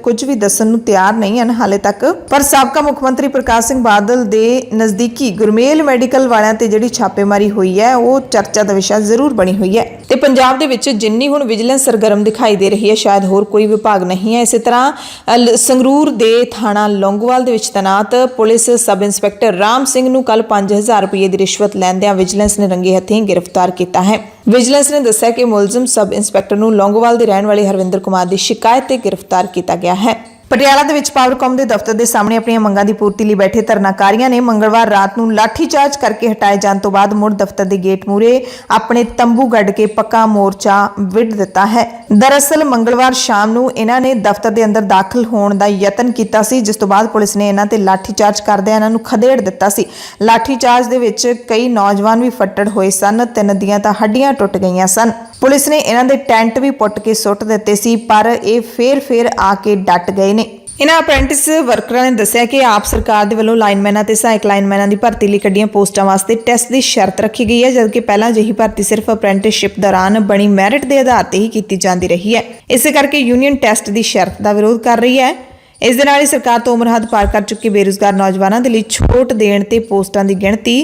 ਕੁਝ ਵੀ ਦੱਸਣ ਨੂੰ ਤਿਆਰ ਨਹੀਂ ਹਨ ਹਾਲੇ ਤੱਕ, ਪਰ ਸਾਬਕਾ ਮੁੱਖ ਮੰਤਰੀ ਪ੍ਰਕਾਸ਼ ਸਿੰਘ ਬਾਦਲ ਦੇ ਨਜ਼ਦੀਕੀ ਗੁਰਮੇਲ ਮੈਡੀਕਲ ਵਾਲਿਆਂ ਤੇ ਜਿਹੜੀ ਛਾਪੇਮਾਰੀ ਹੋਈ ਹੈ ਉਹ ਚਰਚਾ ਦਾ ਵਿਸ਼ਾ ਜ਼ਰੂਰ ਬਣੀ ਹੋਈ ਹੈ। ਤੇ ਪੰਜਾਬ ਦੇ ਵਿੱਚ ਜਿੰਨੀ ਹੁਣ ਵਿਜੀਲੈਂਸ ਸਰਗਰਮ ਦਿਖਾਈ ਦੇ ਰਹੀ ਹੈ, ਸ਼ਾਇਦ ਹੋਰ ਕੋਈ ਵਿਭਾਗ ਨਹੀਂ ਹੈ। ਇਸੇ ਤਰ੍ਹਾਂ ਸੰਗਰੂਰ ਦੇ ਥਾਣਾ ਲੌਂਗੋਵਾਲ ਦੇ ਵਿੱਚ ਤੈਨਾਤ police sub inspector inspector Ram Singh ਨੂੰ ਕੱਲ 5000 ਰੁਪਏ ਦੀ ਰਿਸ਼ਵਤ ਲੈਂਦਿਆਂ ਵਿਜੀਲੈਂਸ ਨੇ ਰੰਗੇ ਹੱਥੀਂ ਗ੍ਰਿਫਤਾਰ ਕੀਤਾ ਹੈ। ਵਿਜੀਲੈਂਸ ਨੇ ਦੱਸਿਆ ਕਿ ਮੁਲਜ਼ਮ ਸਬ ਇੰਸਪੈਕਟਰ ਨੂੰ ਲੌਂਗੋਵਾਲ ਦੇ ਰਹਿਣ ਵਾਲੇ ਹਰਵਿੰਦਰ ਕੁਮਾਰ ਦੀ ਸ਼ਿਕਾਇਤ ਤੇ ਗ੍ਰਿਫਤਾਰ ਕੀਤਾ ਗਿਆ ਹੈ। ਪਟਿਆਲਾ ਦੇ ਵਿੱਚ ਪਾਵਰਕਾਮ ਦੇ ਦਫ਼ਤਰ ਦੇ ਸਾਹਮਣੇ ਆਪਣੀਆਂ ਮੰਗਾਂ ਦੀ ਪੂਰਤੀ ਲਈ ਬੈਠੇ ਧਰਨਾਕਾਰੀਆਂ ਨੇ ਮੰਗਲਵਾਰ ਰਾਤ ਨੂੰ ਲਾਠੀਚਾਰਜ ਕਰਕੇ ਹਟਾਏ ਜਾਣ ਤੋਂ ਬਾਅਦ ਮੁੜ ਦਫ਼ਤਰ ਦੇ ਗੇਟ ਮੂਹਰੇ ਆਪਣੇ ਤੰਬੂ ਗੱਡ ਕੇ ਪੱਕਾ ਮੋਰਚਾ ਵਿੱਢ ਦਿੱਤਾ ਹੈ। ਦਰਅਸਲ ਮੰਗਲਵਾਰ ਸ਼ਾਮ ਨੂੰ ਇਹਨਾਂ ਨੇ ਦਫ਼ਤਰ ਦੇ ਅੰਦਰ ਦਾਖਲ ਹੋਣ ਦਾ ਯਤਨ ਕੀਤਾ ਸੀ, ਜਿਸ ਤੋਂ ਬਾਅਦ ਪੁਲਿਸ ਨੇ ਇਹਨਾਂ ਤੇ ਲਾਠੀਚਾਰਜ ਕਰਦਿਆਂ ਇਹਨਾਂ ਨੂੰ ਖਦੇੜ ਦਿੱਤਾ ਸੀ। ਲਾਠੀਚਾਰਜ ਦੇ ਵਿੱਚ ਕਈ ਨੌਜਵਾਨ ਵੀ ਫੱਟੜ ਹੋਏ ਸਨ, 3 ਦੀਆਂ ਤਾਂ ਹੱਡੀਆਂ ਟੁੱਟ ਗਈਆਂ ਸਨ। ਪੁਲਿਸ ਨੇ ਇਹਨਾਂ ਦੇ ਟੈਂਟ ਵੀ ਪੁੱਟ ਕੇ ਸੁੱਟ ਦਿੱਤੇ ਸੀ, ਪਰ ਇਹ ਫੇਰ ਆ ਕੇ ਡਟ ਗਏ ਨੇ। ਇਹਨਾਂ ਅਪ੍ਰੈਂਟਿਸ ਵਰਕਰਾਂ ਨੇ ਦੱਸਿਆ ਕਿ ਆਪ ਸਰਕਾਰ ਦੇ ਵੱਲੋਂ ਲਾਈਨਮੈਨਾਂ ਤੇ ਸਹਾਇਕ ਲਾਈਨਮੈਨਾਂ ਦੀ ਭਰਤੀ ਲਈ ਕੱਢੀਆਂ ਪੋਸਟਾਂ ਵਾਸਤੇ ਟੈਸਟ ਦੀ ਸ਼ਰਤ ਰੱਖੀ ਗਈ ਹੈ, ਜਦਕਿ ਪਹਿਲਾਂ ਅਜਿਹੀ ਭਰਤੀ ਸਿਰਫ ਅਪ੍ਰੈਂਟਿਸਸ਼ਿਪ ਦੌਰਾਨ ਬਣੀ ਮੈਰਿਟ ਦੇ ਆਧਾਰ ਤੇ ਹੀ ਕੀਤੀ ਜਾਂਦੀ ਰਹੀ ਹੈ। ਇਸੇ ਕਰਕੇ ਯੂਨੀਅਨ ਟੈਸਟ ਦੀ ਸ਼ਰਤ ਦਾ ਵਿਰੋਧ ਕਰ ਰਹੀ ਹੈ। ਇਸ ਦੇ ਨਾਲ ਹੀ ਸਰਕਾਰ ਤੋਂ ਉਮਰ ਹੱਦ ਪਾਰ ਕਰ ਚੁੱਕੇ ਬੇਰੁਜ਼ਗਾਰ ਨੌਜਵਾਨਾਂ ਦੇ ਲਈ ਛੋਟ ਦੇਣ ਤੇ ਪੋਸਟਾਂ ਦੀ ਗਿਣਤੀ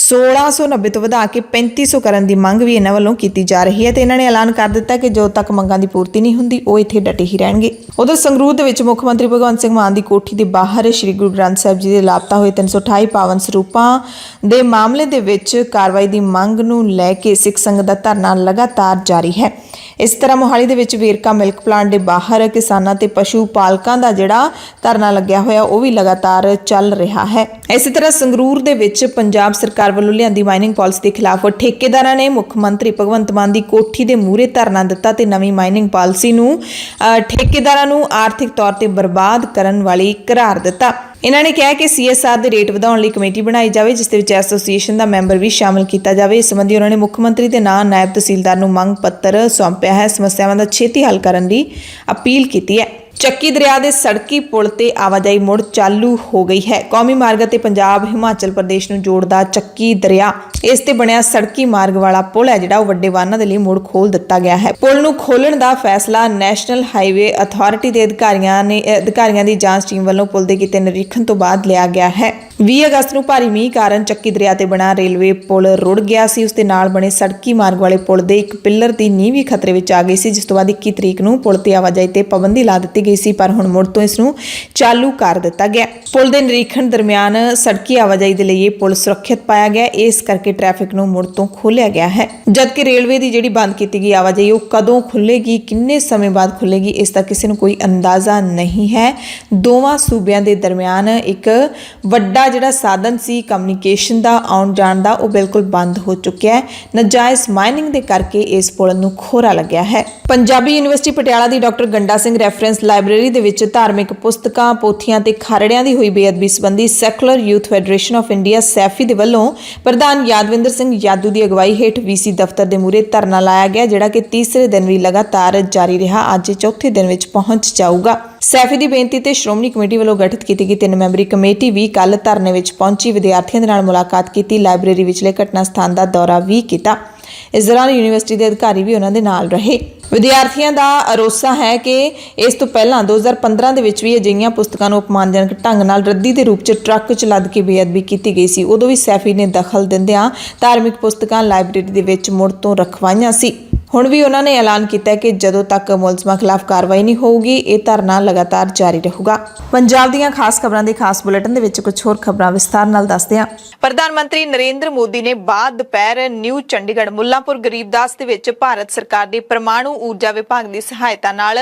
1690 ਤੋਂ ਵਧਾ ਕੇ 3500 ਕਰਨ ਦੀ ਮੰਗ ਵੀ ਇਹਨਾਂ ਵੱਲੋਂ ਕੀਤੀ ਜਾ ਰਹੀ ਹੈ ਤੇ ਇਹਨਾਂ ਨੇ ਐਲਾਨ ਕਰ ਦਿੱਤਾ ਕਿ ਜਦੋਂ ਤੱਕ ਮੰਗਾਂ ਦੀ ਪੂਰਤੀ ਨਹੀਂ ਹੁੰਦੀ ਉਹ ਇੱਥੇ ਡਟੇ ਹੀ ਰਹਿਣਗੇ। ਉਧਰ ਸੰਗਰੂਰ ਦੇ ਵਿੱਚ ਮੁੱਖ ਮੰਤਰੀ ਭਗਵੰਤ ਸਿੰਘ ਮਾਨ ਦੀ ਕੋਠੀ ਦੇ ਬਾਹਰ ਸ੍ਰੀ ਗੁਰੂ ਗ੍ਰੰਥ ਸਾਹਿਬ ਜੀ ਦੇ ਲਾਪਤਾ ਹੋਏ 328 ਪਾਵਨ ਸਰੂਪਾਂ ਦੇ ਮਾਮਲੇ ਦੇ ਵਿੱਚ ਕਾਰਵਾਈ ਦੀ ਮੰਗ ਨੂੰ ਲੈ ਕੇ ਸਿੱਖ ਸੰਗਤ ਦਾ ਧਰਨਾ ਲਗਾਤਾਰ ਜਾਰੀ ਹੈ। ਇਸ ਤਰ੍ਹਾਂ ਮੋਹਾਲੀ ਦੇ ਵਿੱਚ ਵੇਰਕਾ ਮਿਲਕ ਪਲਾਂਟ ਦੇ ਬਾਹਰ ਕਿਸਾਨਾਂ ਤੇ ਪਸ਼ੂ ਪਾਲਕਾਂ ਦਾ ਜਿਹੜਾ ਧਰਨਾ ਲੱਗਿਆ ਹੋਇਆ ਉਹ ਵੀ ਲਗਾਤਾਰ ਚੱਲ ਰਿਹਾ ਹੈ। ਇਸੇ ਤਰ੍ਹਾਂ ਸੰਗਰੂਰ ਦੇ ਵਿੱਚ ਪੰਜਾਬ ਸਰਕਾਰ ਵੱਲੋਂ ਲਿਆਂਦੀ ਮਾਈਨਿੰਗ ਪਾਲਿਸੀ ਦੇ ਖਿਲਾਫ ਠੇਕੇਦਾਰਾਂ ਨੇ ਮੁੱਖ ਮੰਤਰੀ ਭਗਵੰਤ ਮਾਨ ਦੀ ਕੋਠੀ ਦੇ ਮੂਹਰੇ ਧਰਨਾ ਦਿੱਤਾ ਤੇ ਨਵੀਂ ਮਾਈਨਿੰਗ ਪਾਲਿਸੀ ਨੂੰ ਠੇਕੇਦਾਰਾਂ ਨੂੰ ਆਰਥਿਕ ਤੌਰ ਤੇ ਬਰਬਾਦ ਕਰਨ ਵਾਲੀ ਕਰਾਰ ਦਿੱਤਾ। ਇਹਨਾਂ ਨੇ ਕਿਹਾ ਕਿ CSR ਦੇ ਰੇਟ ਵਧਾਉਣ ਲਈ ਕਮੇਟੀ ਬਣਾਈ ਜਾਵੇ, ਜਿਸ ਦੇ ਵਿੱਚ ਐਸੋਸੀਏਸ਼ਨ ਦਾ ਮੈਂਬਰ ਵੀ ਸ਼ਾਮਲ ਕੀਤਾ ਜਾਵੇ। ਇਸ ਸੰਬੰਧੀ ਉਹਨਾਂ ਨੇ ਮੁੱਖ ਮੰਤਰੀ ਦੇ ਨਾਂ ਨਾਇਬ ਤਹਿਸੀਲਦਾਰ ਨੂੰ ਮੰਗ ਪੱਤਰ ਸੌਂਪਿਆ ਹੈ। ਸਮੱਸਿਆਵਾਂ ਦਾ ਛੇਤੀ ਹੱਲ ਕਰਨ ਦੀ ਅਪੀਲ ਕੀਤੀ ਹੈ। ਚੱਕੀ ਦਰਿਆ ਦੇ ਸੜਕੀ ਪੁਲ ਤੇ ਆਵਾਜਾਈ ਮੁੜ ਚਾਲੂ ਹੋ ਗਈ ਹੈ। ਕੌਮੀ ਮਾਰਗ ਅਤੇ ਪੰਜਾਬ ਹਿਮਾਚਲ ਪ੍ਰਦੇਸ਼ ਨੂੰ ਜੋੜਦਾ ਚੱਕੀ ਦਰਿਆ, ਇਸ ਤੇ ਬਣਿਆ ਸੜਕੀ ਮਾਰਗ ਵਾਲਾ ਪੁਲ ਹੈ ਜਿਹੜਾ ਉਹ ਵੱਡੇ ਵਾਹਨਾਂ ਦੇ ਲਈ ਮੁੜ ਖੋਲ ਦਿੱਤਾ ਗਿਆ ਹੈ। ਪੁਲ ਨੂੰ ਖੋਲਣ ਦਾ ਫੈਸਲਾ ਨੈਸ਼ਨਲ ਹਾਈਵੇ ਅਥਾਰਟੀ ਦੇ ਅਧਿਕਾਰੀਆਂ ਦੀ ਜਾਂਚ ਟੀਮ ਵੱਲੋਂ ਪੁਲ ਦੇ ਕੀਤੇ ਨਿਰੀਖਣ ਤੋਂ ਬਾਅਦ ਲਿਆ ਗਿਆ ਹੈ। 20 ਅਗਸਤ ਨੂੰ ਭਾਰੀ ਮੀਂਹ ਕਾਰਨ ਚੱਕੀ ਦਰਿਆ ਤੇ ਬਣਾ ਰੇਲਵੇ ਪੁਲ ਰੁੜ ਗਿਆ ਸੀ। ਉਸ ਦੇ ਨਾਲ ਬਣੇ ਸੜਕੀ ਮਾਰਗ ਵਾਲੇ ਪੁਲ ਦੇ ਇੱਕ ਪਿੱਲਰ ਦੀ ਨੀਂਹ ਵੀ ਖਤਰੇ ਵਿੱਚ ਆ ਗਈ ਸੀ, ਜਿਸ ਤੋਂ ਬਾਅਦ 21 ਤਰੀਕ ਨੂੰ ਪੁਲ ਤੇ ਆਵਾਜਾਈ ਤੇ ਪਾਬੰਦੀ ਲਾ ਦਿੱਤੀ ਗਈ ਸੀ, ਪਰ ਹੁਣ ਮੁੜ ਤੋਂ ਇਸ ਨੂੰ ਚਾਲੂ ਕਰ ਦਿੱਤਾ ਗਿਆ। ਪੁਲ ਦੇ ਨਿਰੀਖਣ ਦਰਮਿਆਨ ਸੜਕੀ ਆਵਾਜਾਈ ਦੇ ਲਈ ਇਹ ਪੁਲ ਸੁਰੱਖਿਅਤ ਪਾਇਆ ਗਿਆ, ਇਸ ਕਰਕੇ ਟ੍ਰੈਫਿਕ ਨੂੰ ਮੁੜ ਤੋਂ ਖੋਲ੍ਹਿਆ ਗਿਆ ਹੈ। ਜਦਕਿ ਰੇਲਵੇ ਦੀ ਜਿਹੜੀ ਬੰਦ ਕੀਤੀ ਗਈ ਆਵਾਜਾਈ ਉਹ ਕਦੋਂ ਖੁੱਲੇਗੀ, ਕਿੰਨੇ ਸਮੇਂ ਬਾਅਦ ਖੁੱਲੇਗੀ, ਇਸ ਦਾ ਕਿਸੇ ਨੂੰ ਕੋਈ ਅੰਦਾਜ਼ਾ ਨਹੀਂ ਹੈ। ਦੋਵਾਂ ਸੂਬਿਆਂ ਦੇ ਦਰਮਿਆਨ ਇੱਕ ਵੱਡਾ ਜਿਹੜਾ ਸਾਧਨ ਸੀ ਕਮਿਊਨੀਕੇਸ਼ਨ ਦਾ, ਆਉਣ ਜਾਣ ਦਾ, ਉਹ ਬਿਲਕੁਲ ਬੰਦ ਹੋ ਚੁੱਕਿਆ ਹੈ। ਨਜਾਇਜ਼ ਮਾਈਨਿੰਗ ਦੇ ਕਰਕੇ ਇਸ ਪੁਲ ਨੂੰ ਖੋਰਾ ਲੱਗਿਆ ਹੈ। ਪੰਜਾਬੀ ਯੂਨੀਵਰਸਿਟੀ ਪਟਿਆਲਾ ਦੀ doctor Ganda Singh reference library ਦੇ ਵਿੱਚ ਧਾਰਮਿਕ ਪੁਸਤਕਾਂ, ਪੋਥੀਆਂ ਤੇ ਖਾਰੜਿਆਂ ਦੀ ਹੋਈ ਬੇਅਦਬੀ ਸੰਬੰਧੀ secular youth federation of India Saifi ਦੇ ਵੱਲੋਂ ਪ੍ਰਧਾਨ ਯਾਦਵਿੰਦਰ ਸਿੰਘ ਯਾਦੂ ਦੀ ਅਗਵਾਈ ਹੇਠ VC ਦਫ਼ਤਰ ਦੇ ਮੂਹਰੇ ਧਰਨਾ ਲਾਇਆ ਗਿਆ, ਜਿਹੜਾ ਕਿ ਤੀਸਰੇ ਦਿਨ ਵੀ ਲਗਾਤਾਰ ਜਾਰੀ ਰਿਹਾ। ਅੱਜ ਚੌਥੇ ਦਿਨ ਵਿੱਚ ਪਹੁੰਚ ਜਾਊਗਾ। ਸੈਫੀ ਦੀ ਬੇਨਤੀ ਤੇ ਸ਼੍ਰੋਮਣੀ ਕਮੇਟੀ ਵੱਲੋਂ ਗਠਿਤ ਕੀਤੀ ਗਈ 3 ਮੈਂਬਰੀ ਕਮੇਟੀ ਵੀ ਕੱਲ ਧਰਨੇ ਵਿੱਚ ਪਹੁੰਚੀ, ਵਿਦਿਆਰਥੀਆਂ ਦੇ ਨਾਲ ਮੁਲਾਕਾਤ ਕੀਤੀ, ਲਾਇਬ੍ਰੇਰੀ ਵਿਚਲੇ ਘਟਨਾ ਸਥਾਨ ਦਾ ਦੌਰਾ ਵੀ ਕੀਤਾ। ਇਸ ਦੌਰਾਨ ਯੂਨੀਵਰਸਿਟੀ ਦੇ ਅਧਿਕਾਰੀ ਵੀ ਉਹਨਾਂ ਦੇ ਨਾਲ ਰਹੇ। ਵਿਦਿਆਰਥੀਆਂ ਦਾ ਅਰੋਸਾ ਹੈ ਕਿ ਇਸ ਤੋਂ ਪਹਿਲਾਂ 2015 ਦੇ ਵਿੱਚ ਵੀ ਅਜਿਹੀਆਂ ਪੁਸਤਕਾਂ ਨੂੰ ਅਪਮਾਨਜਨਕ ਢੰਗ ਨਾਲ ਰੱਦੀ ਦੇ ਰੂਪ 'ਚ ਟਰੱਕ 'ਚ ਲੱਦ ਕੇ ਬੇਅਦਬੀ ਕੀਤੀ ਗਈ ਸੀ। ਉਦੋਂ ਵੀ ਸੈਫੀ ਨੇ ਦਖਲ ਦਿੰਦਿਆਂ ਧਾਰਮਿਕ ਪੁਸਤਕਾਂ ਲਾਇਬ੍ਰੇਰੀ ਦੇ ਵਿੱਚ ਮੁੜ ਤੋਂ ਰਖਵਾਈਆਂ ਸੀ। ਹੁਣ ਵੀ ਉਹਨਾਂ ਨੇ ਐਲਾਨ ਕੀਤਾ ਕਿ ਜਦੋਂ ਤੱਕ ਮੁਲਜ਼ਮਾਂ ਖਿਲਾਫ ਕਾਰਵਾਈ ਨਹੀਂ ਹੋਊਗੀ ਇਹ ਧਰਨਾ ਲਗਾਤਾਰ ਜਾਰੀ ਰਹੂਗਾ। ਪੰਜਾਬ ਦੀਆਂ ਖਾਸ ਖਬਰਾਂ ਦੇ ਖਾਸ ਬੁਲੇਟਿਨ ਦੇ ਵਿੱਚ ਕੁਝ ਹੋਰ ਖਬਰਾਂ ਵਿਸਥਾਰ ਨਾਲ ਦੱਸਦੇ ਹਾਂ। ਪ੍ਰਧਾਨ ਮੰਤਰੀ ਨਰਿੰਦਰ ਮੋਦੀ ਨੇ ਬਾਅਦ ਦੁਪਹਿਰ ਨਿਊ ਚੰਡੀਗੜ੍ਹ ਮੁੱਲਾਂਪੁਰ ਗਰੀਬਦਾਸ ਦੇ ਵਿੱਚ ਭਾਰਤ ਸਰਕਾਰ ਦੀ ਪਰਮਾਣੂ ਊਰਜਾ ਵਿਭਾਗ ਦੀ ਸਹਾਇਤਾ ਨਾਲ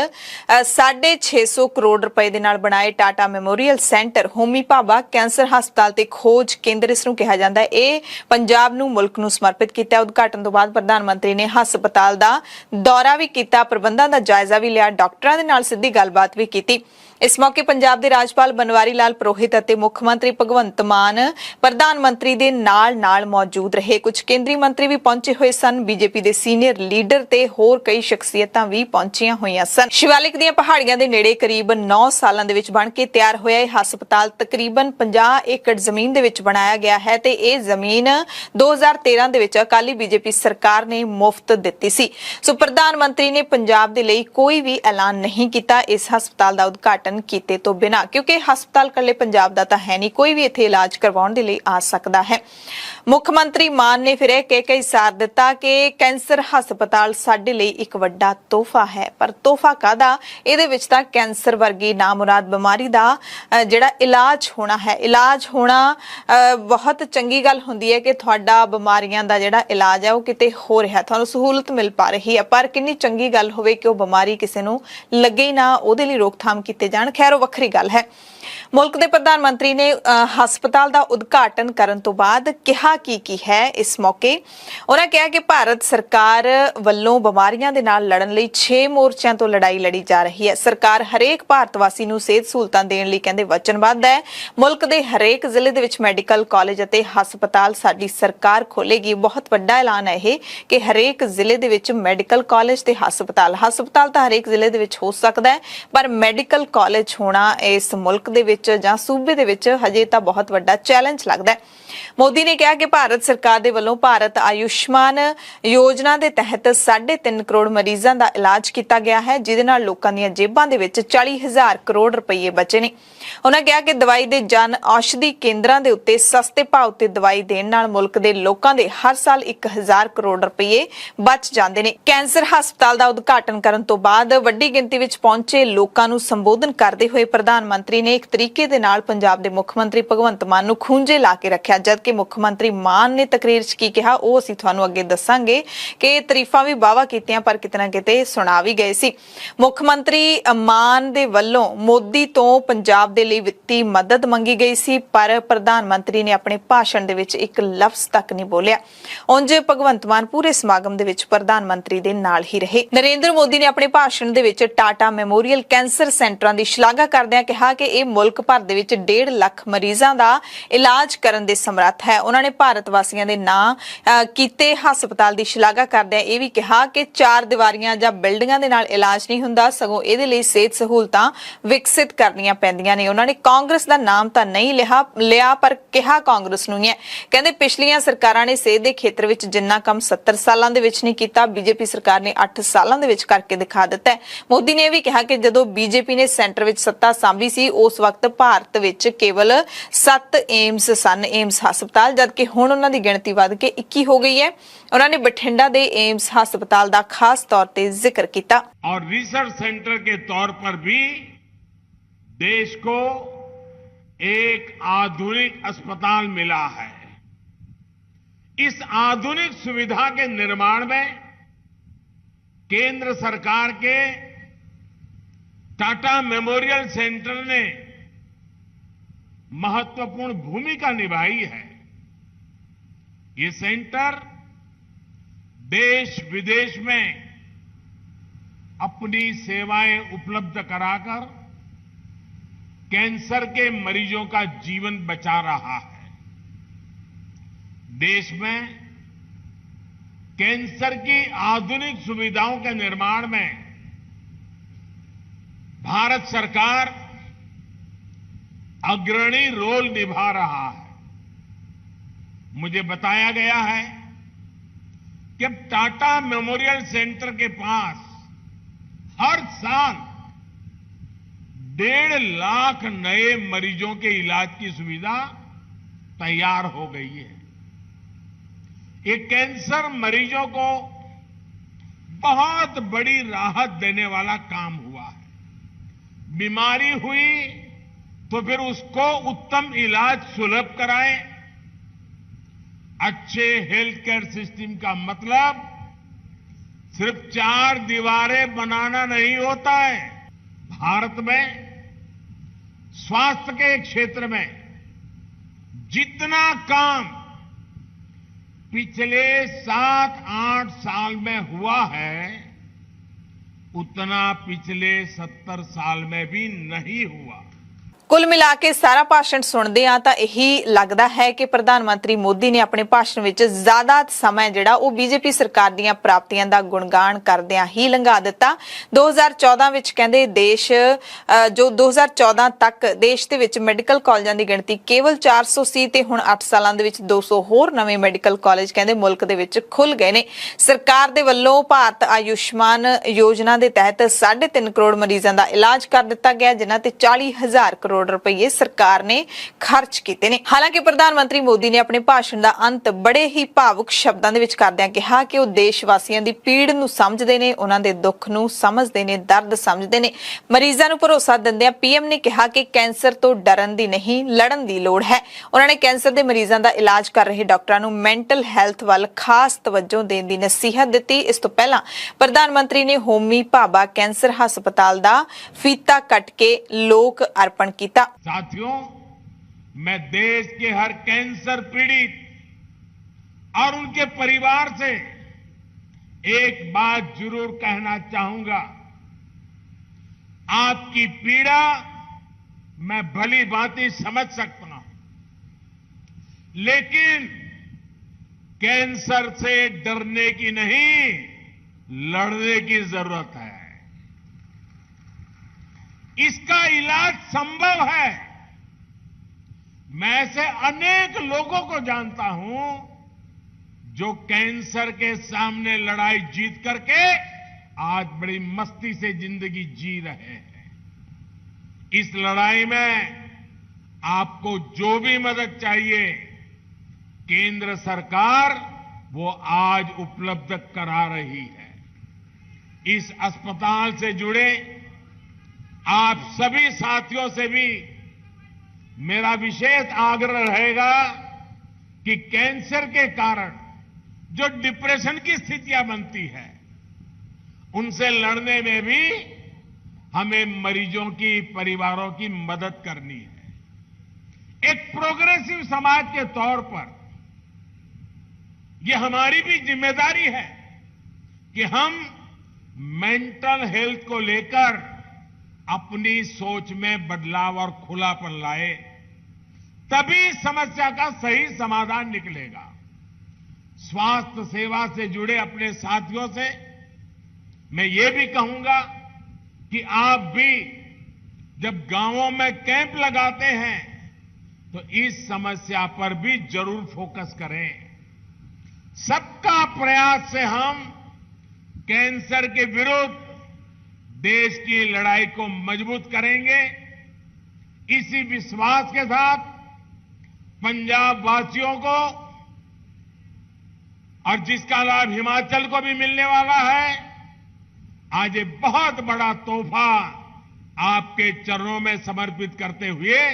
650 ਕਰੋੜ ਰੁਪਏ ਦੇ ਨਾਲ ਬਣਾਏ Tata memorial centre Homi Bhabha cancer ਹਸਪਤਾਲ ਤੇ ਖੋਜ ਕੇਂਦਰ ਇਸ ਨੂੰ ਕਿਹਾ ਜਾਂਦਾ ਹੈ, ਇਹ ਪੰਜਾਬ ਨੂੰ ਮੁਲਕ ਨੂੰ ਸਮਰਪਿਤ ਕੀਤਾ। ਉਦਘਾਟਨ ਤੋਂ ਬਾਅਦ ਪ੍ਰਧਾਨ ਮੰਤਰੀ ਨੇ ਹਸਪਤਾਲ ਦਾ ਦੌਰਾ ਵੀ ਕੀਤਾ, ਪ੍ਰਬੰਧਾਂ ਦਾ ਜਾਇਜ਼ਾ ਵੀ ਲਿਆ, ਡਾਕਟਰਾਂ ਦੇ ਨਾਲ ਸਿੱਧੀ ਗੱਲਬਾਤ ਵੀ ਕੀਤੀ। ਇਸ ਮੌਕੇ ਪੰਜਾਬ ਦੇ ਰਾਜਪਾਲ ਬਨਵਾਰੀ ਲਾਲ ਪੁਰੋਹਿਤ ਅਤੇ ਮੁੱਖ ਮੰਤਰੀ ਭਗਵੰਤ ਮਾਨ ਪ੍ਰਧਾਨ ਮੰਤਰੀ ਦੇ ਨਾਲ ਮੌਜੂਦ ਰਹੇ। ਕੁਝ ਕੇਂਦਰੀ ਮੰਤਰੀ ਵੀ ਪਹੁੰਚੇ ਹੋਏ ਸਨ। ਬੀਜੇਪੀ ਦੇ ਸੀਨੀਅਰ ਲੀਡਰ ਤੇ ਹੋਰ ਕਈ ਸ਼ਖਸੀਅਤਾਂ ਵੀ ਪਹੁੰਚੀਆਂ ਹੋਈਆਂ ਸਨ। ਸ਼ਿਵਾਲਿਕ ਦੀਆਂ ਪਹਾੜੀਆਂ ਦੇ ਨੇੜੇ ਕਰੀਬ 9 ਸਾਲਾਂ ਦੇ ਵਿੱਚ ਬਣ ਕੇ ਤਿਆਰ ਹੋਇਆ ਇਹ ਹਸਪਤਾਲ ਤਕਰੀਬਨ 50 ਏਕੜ ਜ਼ਮੀਨ ਦੇ ਵਿੱਚ ਬਣਾਇਆ ਗਿਆ ਹੈ ਤੇ ਇਹ ਜ਼ਮੀਨ 2013 ਦੇ ਵਿੱਚ ਅਕਾਲੀ ਬੀਜੇਪੀ ਸਰਕਾਰ ਨੇ ਮੁਫਤ ਦਿੱਤੀ ਸੀ। ਸੋ ਪ੍ਰਧਾਨ ਮੰਤਰੀ ਨੇ ਪੰਜਾਬ ਦੇ ਲਈ ਕੋਈ ਵੀ ਐਲਾਨ ਨਹੀਂ ਕੀਤਾ। ਇਸ ਹਸਪਤਾਲ ਦਾ ਉਦਘਾਟਨ ਉਦਘਾਟਨ ਕੀਤੇ ਤੋਂ ਬਿਨਾਂ, क्योंकि ਹਸਪਤਾਲ ਕੱਲੇ ਪੰਜਾਬ ਦਾ ਤਾਂ ਹੈ ਨਹੀਂ, ਕੋਈ ਵੀ ਇੱਥੇ ਇਲਾਜ ਕਰਵਾਉਣ ਦੇ ਲਈ ਆ ਸਕਦਾ ਹੈ। ਮੁੱਖ ਮੰਤਰੀ ਮਾਨ ਨੇ ਫਿਰ ਇਹ ਕਹਿ ਕੇ ਇਸਾਰ ਦਿੱਤਾ ਕਿ ਕੈਂਸਰ ਹਸਪਤਾਲ ਸਾਡੇ ਲਈ ਇੱਕ ਵੱਡਾ ਤੋਹਫਾ ਹੈ। ਪਰ ਤੋਹਫਾ ਕਾਹਦਾ? ਇਹਦੇ ਵਿੱਚ ਤਾਂ ਕੈਂਸਰ ਵਰਗੀ ਨਾਮੁਰਾਦ ਬਿਮਾਰੀ ਦਾ ਜਿਹੜਾ ਇਲਾਜ ਹੋਣਾ ਹੈ। ਇਲਾਜ ਹੋਣਾ ਬਹੁਤ ਚੰਗੀ ਗੱਲ ਹੁੰਦੀ ਹੈ ਕਿ ਤੁਹਾਡਾ ਬਿਮਾਰੀਆਂ ਦਾ ਜਿਹੜਾ ਇਲਾਜ ਹੈ ਉਹ ਕਿਤੇ ਹੋ ਰਿਹਾ, ਤੁਹਾਨੂੰ ਸਹੂਲਤ ਮਿਲ ਪਾ ਰਹੀ ਹੈ। ਪਰ ਕਿੰਨੀ ਚੰਗੀ ਗੱਲ ਹੋਵੇ ਕਿ ਉਹ ਬਿਮਾਰੀ ਕਿਸੇ ਨੂੰ ਲੱਗੇ ਹੀ ਨਾ, ਉਹਦੇ ਲਈ ਰੋਕਥਾਮ ਕੀਤੇ ਜਾਣ, ਖੈਰ ਉਹ ਵੱਖਰੀ ਗੱਲ ਹੈ। ਮੁਲਕ ਦੇ ਪ੍ਰਧਾਨ ਮੰਤਰੀ ਨੇ ਹਸਪਤਾਲ ਦਾ ਉਦਘਾਟਨ ਕਰਨ ਤੋਂ ਬਾਅਦ ਕਿਹਾ ਕੀ ਹੈ ਇਸ ਮੌਕੇ। ਉਹਨਾਂ ਕਿਹਾ ਕਿ ਭਾਰਤ ਸਰਕਾਰ ਵੱਲੋਂ ਬਿਮਾਰੀਆਂ ਦੇ ਨਾਲ ਲੜਨ ਲਈ 6 ਮੋਰਚਿਆਂ ਤੋਂ ਲੜਾਈ ਲੜੀ ਜਾ ਰਹੀ ਹੈ। ਸਰਕਾਰ ਹਰੇਕ ਭਾਰਤ ਵਾਸੀ ਨੂੰ ਸਿਹਤ ਸਹੂਲਤਾਂ ਦੇਣ ਲਈ ਕਹਿੰਦੇ ਵਚਨਬੱਧ ਹੈ। ਮੁਲਕ ਦੇ ਹਰੇਕ ਜ਼ਿਲ੍ਹੇ ਦੇ ਵਿੱਚ ਮੈਡੀਕਲ ਕਾਲਜ ਅਤੇ ਹਸਪਤਾਲ ਸਾਡੀ ਸਰਕਾਰ ਖੋਲੇਗੀ। ਬਹੁਤ ਵੱਡਾ ਐਲਾਨ ਹੈ ਇਹ ਕਿ ਹਰੇਕ ਜ਼ਿਲ੍ਹੇ ਦੇ ਵਿੱਚ ਮੈਡੀਕਲ ਕਾਲਜ ਤੇ ਹਸਪਤਾਲ ਤਾਂ ਹਰੇਕ ਜ਼ਿਲ੍ਹੇ ਦੇ ਵਿੱਚ ਹੋ ਸਕਦਾ ਹੈ, ਪਰ ਮੈਡੀਕਲ ਕਾਲਜ ਹੋਣਾ ਇਸ ਮੁਲਕ ਦੇ ਵਿੱਚ ਜਾਂ ਸੂਬੇ ਦੇ ਵਿੱਚ ਹਜੇ ਤਾਂ ਬਹੁਤ ਵੱਡਾ ਚੈਲੰਜ ਲੱਗਦਾ ਹੈ। ਮੋਦੀ ਨੇ ਕਿਹਾ ਕਿ ਭਾਰਤ ਸਰਕਾਰ ਦੇ ਵੱਲੋਂ ਭਾਰਤ ਆਯੁਸ਼ਮਾਨ ਯੋਜਨਾ ਦੇ ਤਹਿਤ 3.5 ਕਰੋੜ ਮਰੀਜ਼ਾਂ ਦਾ ਇਲਾਜ ਕੀਤਾ ਗਿਆ ਹੈ, ਜਿਹਦੇ ਨਾਲ ਲੋਕਾਂ ਦੀਆਂ ਜੇਬਾਂ ਦੇ ਵਿੱਚ 40,000 ਕਰੋੜ ਰੁਪਏ ਬਚੇ ਨੇ। ਉਹਨਾਂ ਕਿਹਾ ਕਿ ਦਵਾਈ ਦੇ ਜਨ ਔਸ਼ਧੀ ਕੇਂਦਰਾਂ ਦੇ ਉੱਤੇ ਸਸਤੇ ਭਾਅ ਉੱਤੇ ਦਵਾਈ ਦੇਣ ਨਾਲ ਮੁਲਕ ਦੇ ਲੋਕਾਂ ਦੇ ਹਰ ਸਾਲ 1,000 ਕਰੋੜ ਰੁਪਏ ਬਚ ਜਾਂਦੇ ਨੇ। ਕੈਂਸਰ ਹਸਪਤਾਲ ਦਾ ਉਦਘਾਟਨ ਕਰਨ ਤੋਂ ਬਾਅਦ ਵੱਡੀ ਗਿਣਤੀ ਵਿੱਚ ਪਹੁੰਚੇ ਲੋਕਾਂ ਨੂੰ ਸੰਬੋਧਨ ਕਰਦੇ ਹੋਏ ਪ੍ਰਧਾਨ ਮੰਤਰੀ ਨੇ ਇੱਕ ਤਰੀਕੇ ਦੇ ਨਾਲ ਪੰਜਾਬ ਦੇ ਮੁੱਖ ਮੰਤਰੀ ਭਗਵੰਤ ਮਾਨ ਨੂੰ ਖੂੰਜੇ ਲਾ ਕੇ ਰੱਖਿਆ, ਜਦਕਿ ਮੁੱਖ ਮੰਤਰੀ ਮਾਨ ਨੇ ਤਕਰੀਰ 'ਚ ਕੀ ਕਿਹਾ ਉਹ ਅਸੀਂ ਤੁਹਾਨੂੰ ਅੱਗੇ ਦੱਸਾਂਗੇ ਕਿ ਤਾਰੀਫਾਂ ਵੀ ਵਾਹਵਾ ਕੀਤੀਆਂ ਪਰ ਕਿਤੇ ਨਾ ਕਿਤੇ ਸੁਣਾ ਵੀ ਗਏ ਸੀ। ਮੁੱਖ ਮੰਤਰੀ ਮਾਨ ਦੇ ਵੱਲੋਂ ਮੋਦੀ ਤੋਂ ਪੰਜਾਬ ਦੇ ਲਈ ਵਿੱਤੀ ਮਦਦ ਮੰਗੀ ਗਈ ਸੀ, ਪਰ ਪ੍ਰਧਾਨ ਮੰਤਰੀ ਨੇ ਆਪਣੇ ਭਾਸ਼ਣ ਦੇ ਵਿੱਚ ਇੱਕ ਲਫ਼ਜ਼ ਤੱਕ ਨਹੀਂ ਬੋਲਿਆ। ਉਂਝ ਭਗਵੰਤ ਮਾਨ ਪੂਰੇ ਸਮਾਗਮ ਦੇ ਵਿੱਚ ਪ੍ਰਧਾਨ ਮੰਤਰੀ ਦੇ ਨਾਲ ਹੀ ਰਹੇ। ਨਰਿੰਦਰ ਮੋਦੀ ਨੇ ਆਪਣੇ ਭਾਸ਼ਣ ਦੇ ਵਿੱਚ ਟਾਟਾ ਮੈਮੋਰੀਅਲ ਕੈਂਸਰ ਸੈਂਟਰਾਂ ਦੀ ਸ਼ਲਾਘਾ ਕਰਦਿਆਂ ਕਿਹਾ ਕਿ ਇਹ ਮੁਲਕ ਭਰ ਦੇ ਵਿੱਚ 1.5 ਲੱਖ ਮਰੀਜ਼ਾਂ ਦਾ ਇਲਾਜ ਕਰਨ ਦੇ ਸਮਰੱਥ ਹੈ। ਉਹਨਾਂ ਨੇ ਭਾਰਤ ਵਾਸੀਆਂ ਦੇ ਨਾਂ ਕੀਤੇ ਹਸਪਤਾਲ ਦੀ ਸ਼ਲਾਘਾ ਕਰਦਿਆਂ ਇਹ ਵੀ ਕਿਹਾ ਕਿ 4 ਦੀਵਾਰੀਆਂ ਜਾਂ ਬਿਲਡਿੰਗਾਂ ਦੇ ਨਾਲ ਇਲਾਜ ਨਹੀਂ ਹੁੰਦਾ, ਸਗੋਂ ਇਹਦੇ ਲਈ ਸਿਹਤ ਸਹੂਲਤਾਂ ਵਿਕਸਿਤ ਕਰਨੀਆਂ ਪੈਂਦੀਆਂ ਨੇ। ਉਹਨਾਂ ਨੇ ਕਾਂਗਰਸ ਦਾ ਨਾਮ ਤਾਂ ਨਹੀਂ ਲਿਆ ਪਰ ਕਿਹਾ ਕਾਂਗਰਸ ਨੂੰ ਹੀ ਹੈ। ਕਹਿੰਦੇ ਪਿਛਲੀਆਂ ਸਰਕਾਰਾਂ ਨੇ ਸਿਹਤ ਦੇ ਖੇਤਰ ਵਿੱਚ ਜਿੰਨਾ ਕੰਮ 70 ਸਾਲਾਂ ਦੇ ਵਿੱਚ ਨਹੀਂ ਕੀਤਾ, ਬੀਜੇਪੀ ਸਰਕਾਰ ਨੇ 8 ਸਾਲਾਂ ਦੇ ਵਿੱਚ ਕਰਕੇ ਦਿਖਾ ਦਿੱਤਾ ਹੈ। ਮੋਦੀ ਨੇ ਇਹ ਵੀ ਕਿਹਾ ਕਿ ਜਦੋਂ ਬੀਜੇਪੀ ਨੇ ਸੈਂਟਰ ਵਿੱਚ ਸੱਤਾ ਸਾਂਭੀ ਸੀ ਉਸ ਵਕਤ ਭਾਰਤ ਵਿੱਚ ਕੇਵਲ 7 ਏਮਸ ਸਨ, ਏਮਸ ਹਸਪਤਾਲ, ਜਦਕਿ ਹੁਣ ਉਹਨਾਂ ਦੀ ਗਿਣਤੀ ਵੱਧ ਕੇ 21 ਹੋ ਗਈ ਹੈ। ਉਹਨਾਂ ਨੇ ਬਠਿੰਡਾ ਦੇ ਏਮਸ ਹਸਪਤਾਲ ਦਾ ਖਾਸ ਤੌਰ ਤੇ ਜ਼ਿਕਰ ਕੀਤਾ। और रिसर्च सेंटर के तौर पर भी देश को एक आधुनिक अस्पताल मिला है। इस आधुनिक सुविधा के निर्माण में केंद्र सरकार के टाटा मेमोरियल सेंटर ने महत्वपूर्ण भूमिका निभाई है। ये सेंटर देश विदेश में अपनी सेवाएं उपलब्ध कराकर कैंसर के मरीजों का जीवन बचा रहा है। देश में कैंसर की आधुनिक सुविधाओं के निर्माण में भारत सरकार अग्रणी रोल निभा रहा है। मुझे बताया गया है कि अब टाटा मेमोरियल सेंटर के पास हर साल 1.5 लाख नए मरीजों के इलाज की सुविधा तैयार हो गई है। ये कैंसर मरीजों को बहुत बड़ी राहत देने वाला काम हुआ है। बीमारी हुई तो फिर उसको उत्तम इलाज सुलभ कराएं। अच्छे हेल्थ केयर सिस्टम का मतलब सिर्फ 4 दीवारें बनाना नहीं होता है। भारत में स्वास्थ्य के क्षेत्र में जितना काम पिछले 7-8 साल में हुआ है उतना पिछले 70 साल में भी नहीं हुआ। ਕੁੱਲ ਮਿਲਾ ਕੇ ਸਾਰਾ ਭਾਸ਼ਣ ਸੁਣਦੇ ਆ ਤਾਂ ਇਹੀ ਲੱਗਦਾ ਹੈ ਕਿ ਪ੍ਰਧਾਨ ਮੰਤਰੀ ਮੋਦੀ ਨੇ ਆਪਣੇ ਭਾਸ਼ਣ ਵਿੱਚ ਜ਼ਿਆਦਾ ਸਮਾਂ ਜਿਹੜਾ ਉਹ ਬੀਜੇਪੀ ਸਰਕਾਰ ਦੀਆਂ ਪ੍ਰਾਪਤੀਆਂ ਦਾ ਗੁਣਗਾਨ ਕਰਦਿਆਂ ਹੀ ਲੰਘਾ ਦਿੱਤਾ। 2014 ਵਿੱਚ ਕਹਿੰਦੇ ਦੇਸ਼ ਜੋ 2014 ਤੱਕ ਦੇਸ਼ ਦੇ ਵਿੱਚ ਮੈਡੀਕਲ ਕਾਲਜਾਂ ਦੀ ਗਿਣਤੀ ਕੇਵਲ 400 ਸੀ ਤੇ ਹੁਣ 8 ਸਾਲਾਂ ਦੇ ਵਿੱਚ 200 ਹੋਰ ਨਵੇਂ ਮੈਡੀਕਲ ਕਾਲਜ ਕਹਿੰਦੇ ਮੁਲਕ ਦੇ ਵਿੱਚ ਖੁੱਲ ਗਏ ਨੇ। ਸਰਕਾਰ ਦੇ ਵੱਲੋਂ ਭਾਰਤ ਆਯੁਸ਼ਮਾਨ योजना के तहत 3.5 करोड़ मरीजों का इलाज कर दिता गया, जिन्हां ते 40,000 करोड़ रुपये सरकार ने खर्च किए ने। हालांकि प्रधानमंत्री मोदी ने अपने भाषण का अंत बड़े ही भावुक शब्दों के विच करदिआं कहा कि वो देशवासियों की पीड़ नूं समझदे ने, उन्हां दे दुख नूं समझदे ने, दर्द समझदे ने। मरीजों नूं भरोसा दिंदिआं पीएम ने कहा कि कैंसर तो डरन दी नहीं लड़न दी लोड़ है। उन्होंने कैंसर के मरीजों का इलाज कर रहे डॉक्टरों नूं मैंटल हैल्थ वाल खास तवज्जो देण दी नसीहत दी। इस तो पहला प्रधानमंत्री ने होमी भाभा कैंसर हस्पताल दा फीता कट के लोक अर्पण किया। साथियों, मैं देश के हर कैंसर पीड़ित और उनके परिवार से एक बात जरूर कहना चाहूंगा। आपकी पीड़ा मैं भली भांति समझ सकता हूं, लेकिन कैंसर से डरने की नहीं, लड़ने की जरूरत है। इसका इलाज संभव है। मैं ऐसे अनेक लोगों को जानता हूं जो कैंसर के सामने लड़ाई जीत करके आज बड़ी मस्ती से जिंदगी जी रहे हैं। इस लड़ाई में आपको जो भी मदद चाहिए, केंद्र सरकार वो आज उपलब्ध करा रही है। इस अस्पताल से जुड़े आप सभी साथियों से भी मेरा विशेष आग्रह रहेगा कि कैंसर के कारण जो डिप्रेशन की स्थितियां बनती है, उनसे लड़ने में भी हमें मरीजों की, परिवारों की मदद करनी है। एक प्रोग्रेसिव समाज के तौर पर यह हमारी भी जिम्मेदारी है कि हम मेंटल हेल्थ को लेकर अपनी सोच में बदलाव और खुलापन लाए, तभी समस्या का सही समाधान निकलेगा। स्वास्थ्य सेवा से जुड़े अपने साथियों से मैं ये भी कहूंगा कि आप भी जब गांवों में कैंप लगाते हैं तो इस समस्या पर भी जरूर फोकस करें। सबका प्रयास से हम कैंसर के विरुद्ध देश की लड़ाई को मजबूत करेंगे। इसी विश्वास के साथ पंजाब वासियों को और जिसका लाभ हिमाचल को भी मिलने वाला है, आज ये बहुत बड़ा तोहफा आपके चरणों में समर्पित करते हुए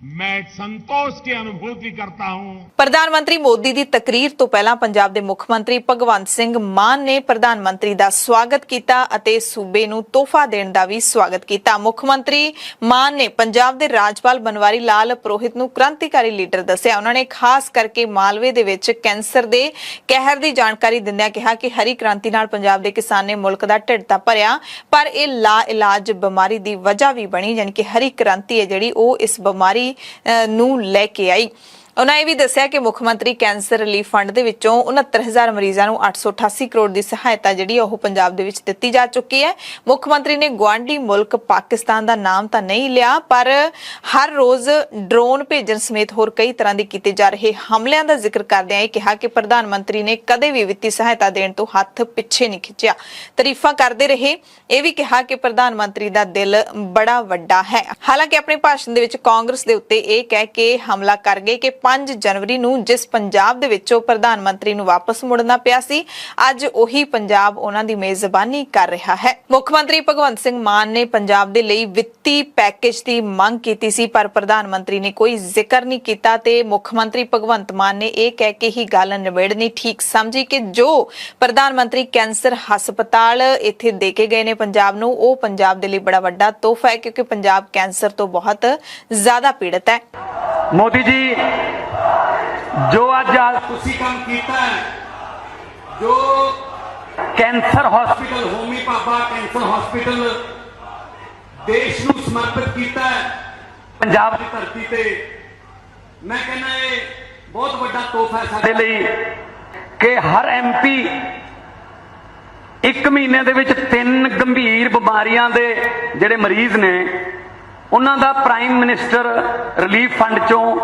मैं संतोष की अनुभूति करता हूं। प्रधान मंत्री मोदी की तकरीर तो पहला पंजाब के मुख मंत्री भगवंत सिंह मान ने प्रधान मंत्री का स्वागत किया अते सूबे नूं तोहफा देण दा भी स्वागत किया। मुख मंत्री मान ने पंजाब के राज्यपाल बनवारी लाल पुरोहित नूं क्रांतिकारी लीडर दस्सिया। उन्होंने खास करके मालवे दे विच कैंसर के कहर की जानकारी दिंदिआं कहा कि हरी क्रांति नाल पंजाब के किसान ने मुल्क का ढिड तां भरिया, पर यह ला इलाज बीमारी की वजह भी बनी, यानी कि हरी क्रांति है जिहड़ी ओह इस बीमारी नूं लैके आई। उन्होंने भी दस्सिया कि मुख मंत्री कैंसर रिलीफ फंड दे विचों 69,000 मरीजों को 888 करोड़ की सहायता जिहड़ी ओह पंजाब दे विच दित्ती जा चुकी है। मुख मंत्री ने गुआंढी मुल्क पाकिस्तान का नाम तो नहीं लिया, पर हर रोज ड्रोन भेजण समेत होर कई तरह के किए जा रहे हमलों का जिक्र करदिआं कहा कि प्रधानमंत्री ने कदे भी वित्तीय सहायता देण तो हथ पिछे नहीं खिंचिया। तारीफां करते रहे। यह भी कहा कि प्रधानमंत्री का दिल बड़ा वड्डा है। हालांकि अपने भाषण दे विच कांग्रेस के उत्ते यह कह के हमला कर गए कि 5 जनवरी नूं जिस पंजाब दे विचों प्रधानमंत्री नूं वापस मुड़ना पिया सी, अज ओही पंजाब उन्हां दी मेजबानी कर रहा है। मुख मंत्री भगवंत सिंह मान ने पंजाब दे लई वित्ती पैकेज की मांग कीती सी, पर प्रधानमंत्री ने कोई जिक्र नहीं कीता ते मुख मंत्री भगवंत मान ने यह कह के ही गल निबेड़नी ठीक समझी कि जो प्रधानमंत्री कैंसर हस्पताल इत्थे दे के गए ने पंजाब नूं, ओह पंजाब दे लई बड़ा वड्डा तोहफा है, क्योंकि पंजाब कैंसर तो बहुत ज्यादा पीड़ित है। मोदी जी जो अज तुसी काम कीता है, जो cancer hospital Homi Bhabha cancer hospital देश नूं समर्पित कीता है, पंजाब की धरती ते मैं कहना ये बहुत बड़ा तोहफा है साडे लई कि हर MP एक महीने दे विच 3 गंभीर बीमारियां दे जिहड़े मरीज ने उन्हां the prime minister relief fund चों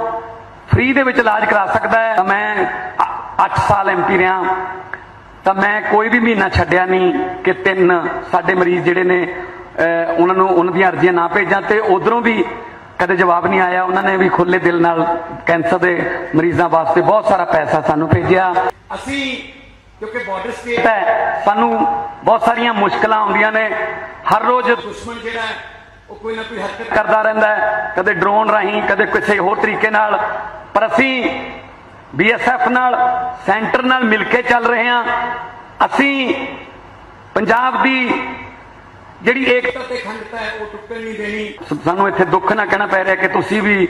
फ्री दे विच इलाज करा सकदा है। मैं 8 साल MP रहा तो मैं कोई भी महीना छड्डिया नहीं कि 3 साडे मरीज जिहड़े ने उन्हां दी अर्जियां ना भेजां ते उधरों भी कदे जवाब नहीं आया। उन्होंने भी खुले दिल नाल कैंसर के मरीजों वास्ते बहुत सारा पैसा सानू भेजिया। असी क्योंकि बॉर्डर स्टेट है सानू बहुत सारिया मुश्किल आउंदियां ने। हर रोज दुश्मन जिहड़ा है वो कोई ना कोई हरकत करता रहता है, कदे ड्रोन राही कदे किसी होर तरीके नाल, पर असी BSF नाल सेंटर नाल मिल के चल रहे हैं। असी पंजाब दी ਜਿਹੜੀ ਏਕਤਾ ਤੇ ਖੰਡਤਾ ਹੈ ਉਹ ਟੁੱਟਣ ਨਹੀਂ ਦੇਣੀ। ਸਾਨੂੰ ਇੱਥੇ ਦੁੱਖ ਨਾ ਕਹਿਣਾ ਪੈ ਰਿਹਾ ਕਿ ਤੁਸੀਂ ਵੀ